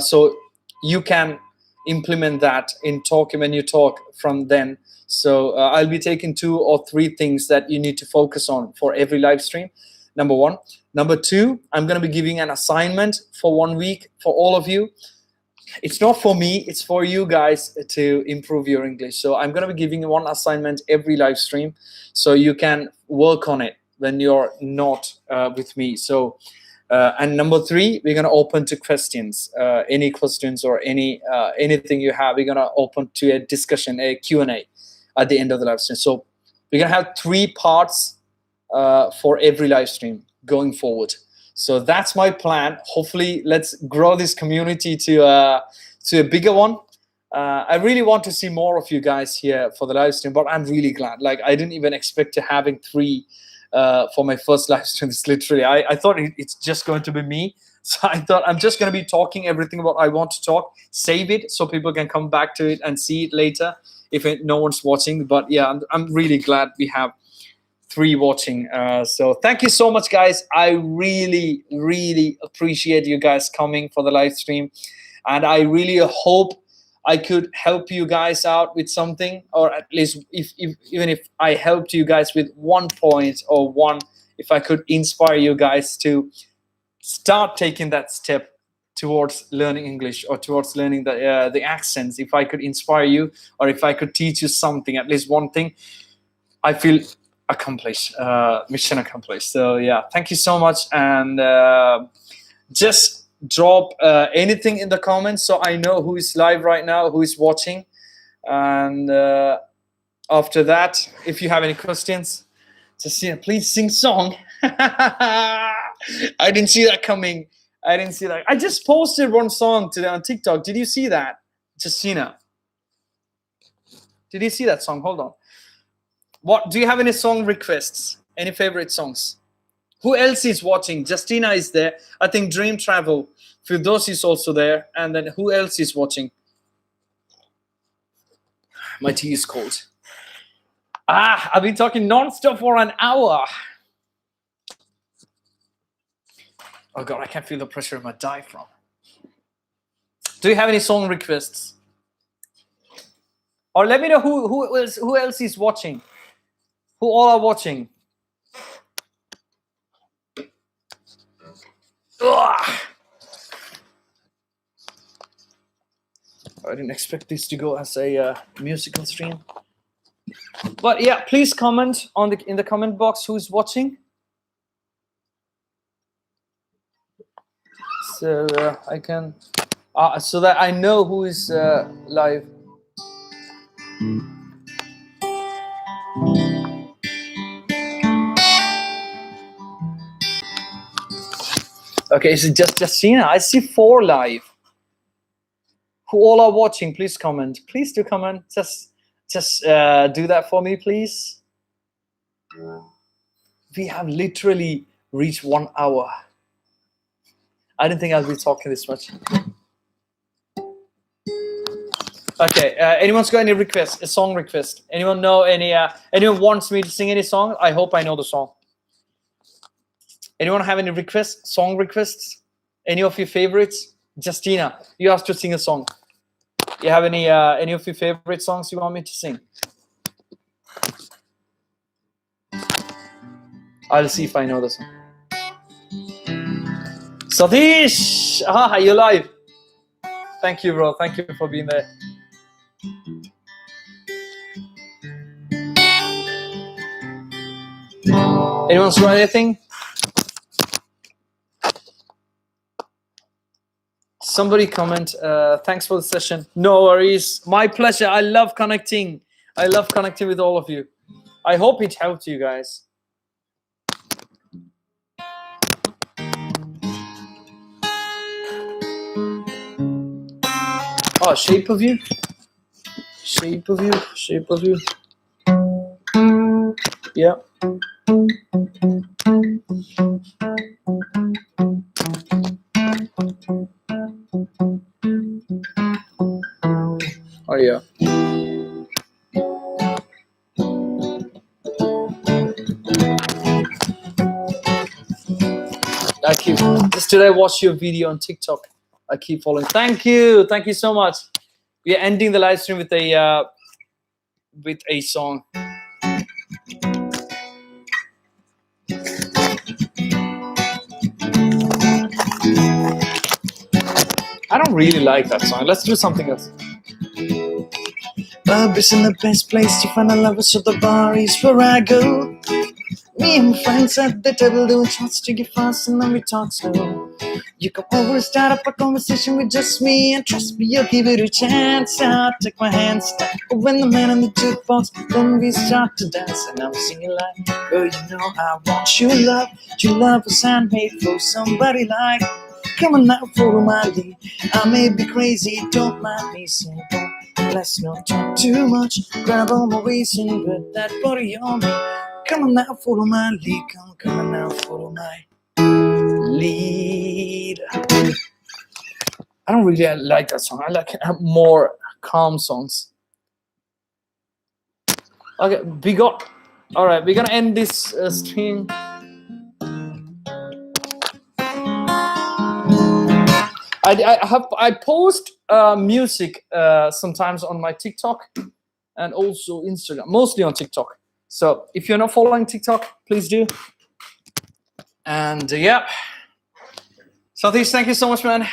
so you can implement that in talking when you talk from then. So I'll be taking 2 or 3 things that you need to focus on for every live stream. Number 1. Number 2, I'm going to be giving an assignment for 1 week for all of you. It's not for me, it's for you guys to improve your English. So I'm going to be giving 1 assignment every live stream so you can work on it when you're not with me. So and number 3, we're going to open to questions. Any questions or anything you have, we're going to open to a discussion, a Q&A at the end of the live stream. So we're going to have 3 parts for every live stream going forward. So that's my plan. Hopefully let's grow this community to a bigger one. I really want to see more of you guys here for the live stream, but I'm really glad. Like I didn't even expect to having 3 for my first live stream. It's literally, I thought it's just going to be me. So I thought I'm just going to be talking everything what I want to talk, save it so people can come back to it and see it later if no one's watching. But yeah, I'm really glad we have 3 watching. So thank you so much, guys. I really, really appreciate you guys coming for the live stream. And I really hope I could help you guys out with something, or at least even if I helped you guys with 1 point or if I could inspire you guys to start taking that step towards learning English or towards learning the accents. If I could inspire you, or if I could teach you something, at least 1 thing, I feel accomplished, mission accomplished. So yeah, thank you so much. And just drop anything in the comments so I know who is live right now, who is watching. And after that, if you have any questions, just please sing song. I didn't see that coming. I didn't see that. I just posted 1 song today on TikTok. Did you see that, Justina? Did you see that song? Hold on. What do you have any song requests? Any favorite songs? Who else is watching? Justina is there. I think Dream Travel. Firdos is also there. And then who else is watching? My tea is cold. I've been talking non-stop for an hour. Oh God, I can feel the pressure in my diaphragm. Do you have any song requests? Or let me know who else is watching. Who all are watching? Ugh. I didn't expect this to go as a musical stream. But yeah, please comment in the comment box who's watching. So I can, so that I know who is live. Okay, it's just Justina. I see 4 live. who all are watching, please comment. Please do comment. Just do that for me, please. We have literally reached 1 hour. I didn't think I'd be talking this much. Okay, anyone's got any requests? A song request? Anyone know any? Anyone wants me to sing any song? I hope I know the song. Anyone have any requests? Song requests? Any of your favorites? Justina, you asked to sing a song. You have any of your favorite songs you want me to sing? I'll see if I know the song. Satish! Ah, you're live. Thank you, bro. Thank you for being there. Anyone's got anything? Somebody comment, thanks for the session. No worries. My pleasure. I love connecting. I love connecting with all of you. I hope it helped you guys. Oh, shape of you. Shape of you. Shape of you. Yeah. Oh yeah. I keep just today watch your video on TikTok. I keep following. Thank you so much. We are ending the live stream with a song. I don't really like that song. Let's do something else. Love isn't the best place to find a lover, so the bar is where I go. Me and my friends at the table doing shots to get fast and then we talk slow. You come over and start up a conversation with just me, and trust me, you'll give it a chance. I'll take my hand, stop. But when the man on the jukebox, then we start to dance, and I'm singing like, girl, you know I want your love. Your love was handmade for somebody like. Come on now, follow my lead. I may be crazy, don't mind me saying, let's not talk too much. Grab on my waist and put that body on me. Come on now, follow my lead. Come on now, follow my lead. I don't really like that song. I like more calm songs. Okay, all right, we're gonna end this stream. I post music sometimes on my TikTok and also Instagram, mostly on TikTok. So if you're not following TikTok, please do. And yeah, Satish, thank you so much, man.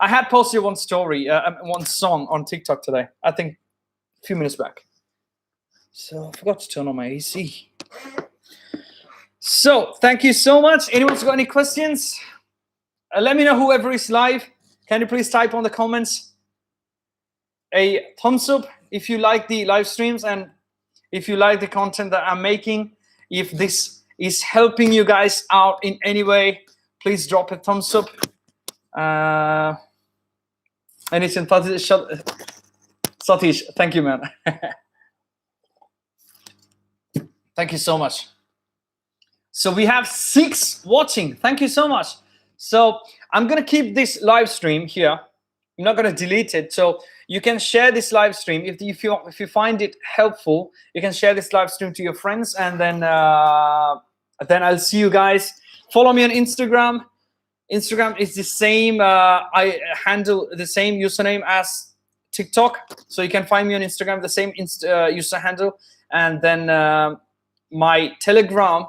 I had posted one story, one song on TikTok today, I think a few minutes back. So I forgot to turn on my AC. So thank you so much. Anyone's got any questions? Let me know whoever is live. Can you please type on the comments a thumbs up if you like the live streams and if you like the content that I'm making. If this is helping you guys out in any way, please drop a thumbs up. And it's in Satish, thank you, man. Thank you so much. So we have 6 watching. Thank you so much. So I'm gonna keep this live stream here. I'm not gonna delete it. So you can share this live stream if you find it helpful. You can share this live stream to your friends, and then I'll see you guys. Follow me on Instagram. Instagram is the same. I handle the same username as TikTok, so you can find me on Instagram, the same user handle. And then my Telegram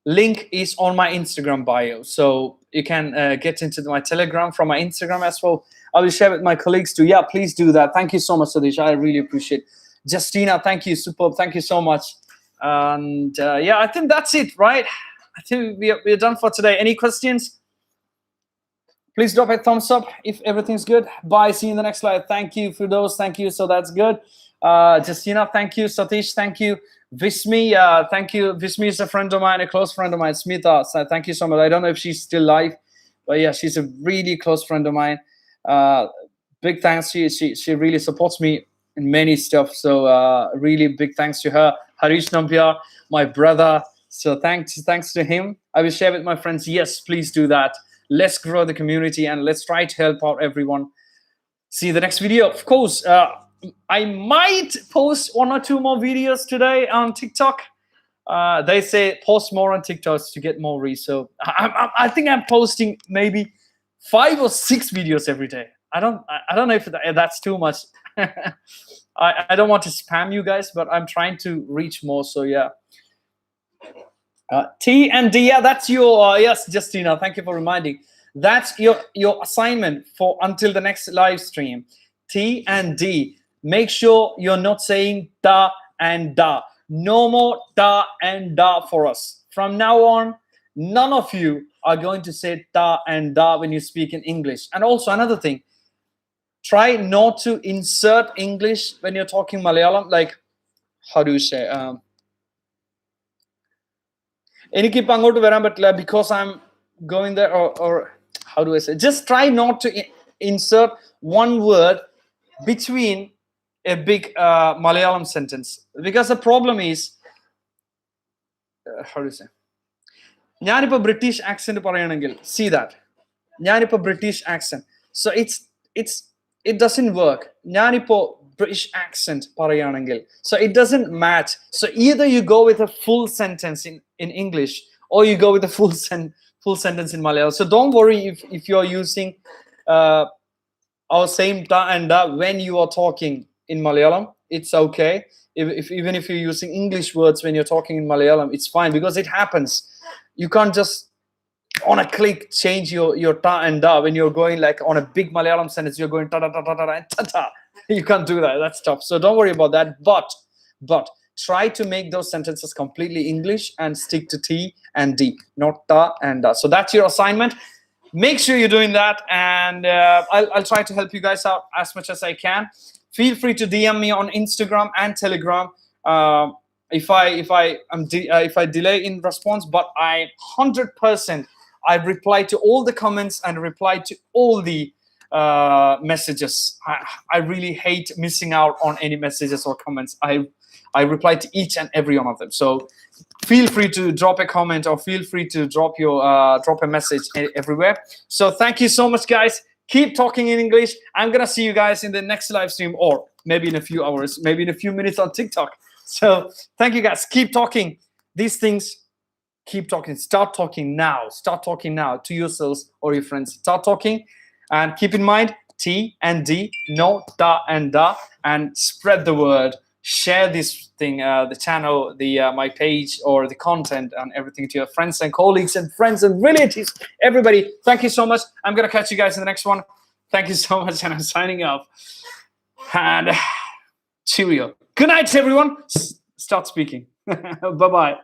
link is on my Instagram bio, so you can get into my Telegram from my Instagram as well. I will share with my colleagues too. Yeah, please do that. Thank you so much, Satish. I really appreciate it. Justina, thank you. Superb. Thank you so much. And yeah, I think that's it, right? I think we're done for today. Any questions? Please drop a thumbs up if everything's good. Bye. See you in the next slide. Thank you for those. Thank you. So that's good. Justina, thank you. Satish, thank you. Vismi, thank you. Vismi is a friend of mine, a close friend of mine. Smita, so thank you so much. I don't know if she's still live, but yeah, she's a really close friend of mine. big thanks. She really supports me in many stuff. So really big thanks to her. Harish Nampia, my brother. So thanks to him. I will share with my friends. Yes, please do that. Let's grow the community and let's try to help out everyone. See the next video. Of course, I might post 1 or 2 more videos today on TikTok. They say post more on TikToks to get more reach. So I think I'm posting maybe 5 or 6 videos every day. I don't know if that's too much. I don't want to spam you guys, but I'm trying to reach more. So yeah. T and D, yeah, that's your yes, Justina. Thank you for reminding. That's your assignment for until the next live stream. T and D. Make sure you're not saying da and da. No more da and da for us. From now on, none of you are going to say da and da when you speak in English. And also another thing, try not to insert English when you're talking Malayalam. Like, how do you say? എനിക്കിപ്പോൾ അങ്ങോട്ട് വരാൻ പറ്റില്ല because I'm going there, or how do I say? Just try not to insert one word between a big Malayalam sentence, because the problem is how do you say? ഞാനിപ്പോൾ British accent പറയുകയാണെങ്കിൽ, see that ഞാനിപ്പോൾ British accent, so it doesn't work. ഞാനിപ്പോൾ British accent പറയുകയാണെങ്കിൽ, so it doesn't match. So either you go with a full sentence in English, or you go with a full sentence in Malayalam. So don't worry if you're using our same ta and da when you are talking in Malayalam. It's okay. Even if you're using English words when you're talking in Malayalam, it's fine, because it happens. You can't just on a click change your ta and da when you're going like on a big Malayalam sentence. You're going ta ta ta ta ta and ta ta. You can't do that. That's tough. So don't worry about that. But try to make those sentences completely English and stick to T and D, not ta and da. So that's your assignment. Make sure you're doing that, and I'll try to help you guys out as much as I can. Feel free to DM me on Instagram and Telegram if I delay in response. But I 100% I reply to all the comments and reply to all the messages. I really hate missing out on any messages or comments. I reply to each and every one of them. So feel free to drop a comment, or feel free to drop a message everywhere. So thank you so much, guys. Keep talking in English. I'm gonna see you guys in the next live stream, or maybe in a few hours, maybe in a few minutes on TikTok. So thank you, guys. Keep talking these things. Keep talking. Start talking now. Start talking now to yourselves or your friends. Start talking, and keep in mind T and D, no da and da, and spread the word. Share this thing, the channel, my page, or the content and everything to your friends and colleagues and friends and relatives. Everybody, thank you so much. I'm gonna catch you guys in the next one. Thank you so much, and I'm signing off. And cheerio. Good night, everyone. Start speaking. Bye-bye.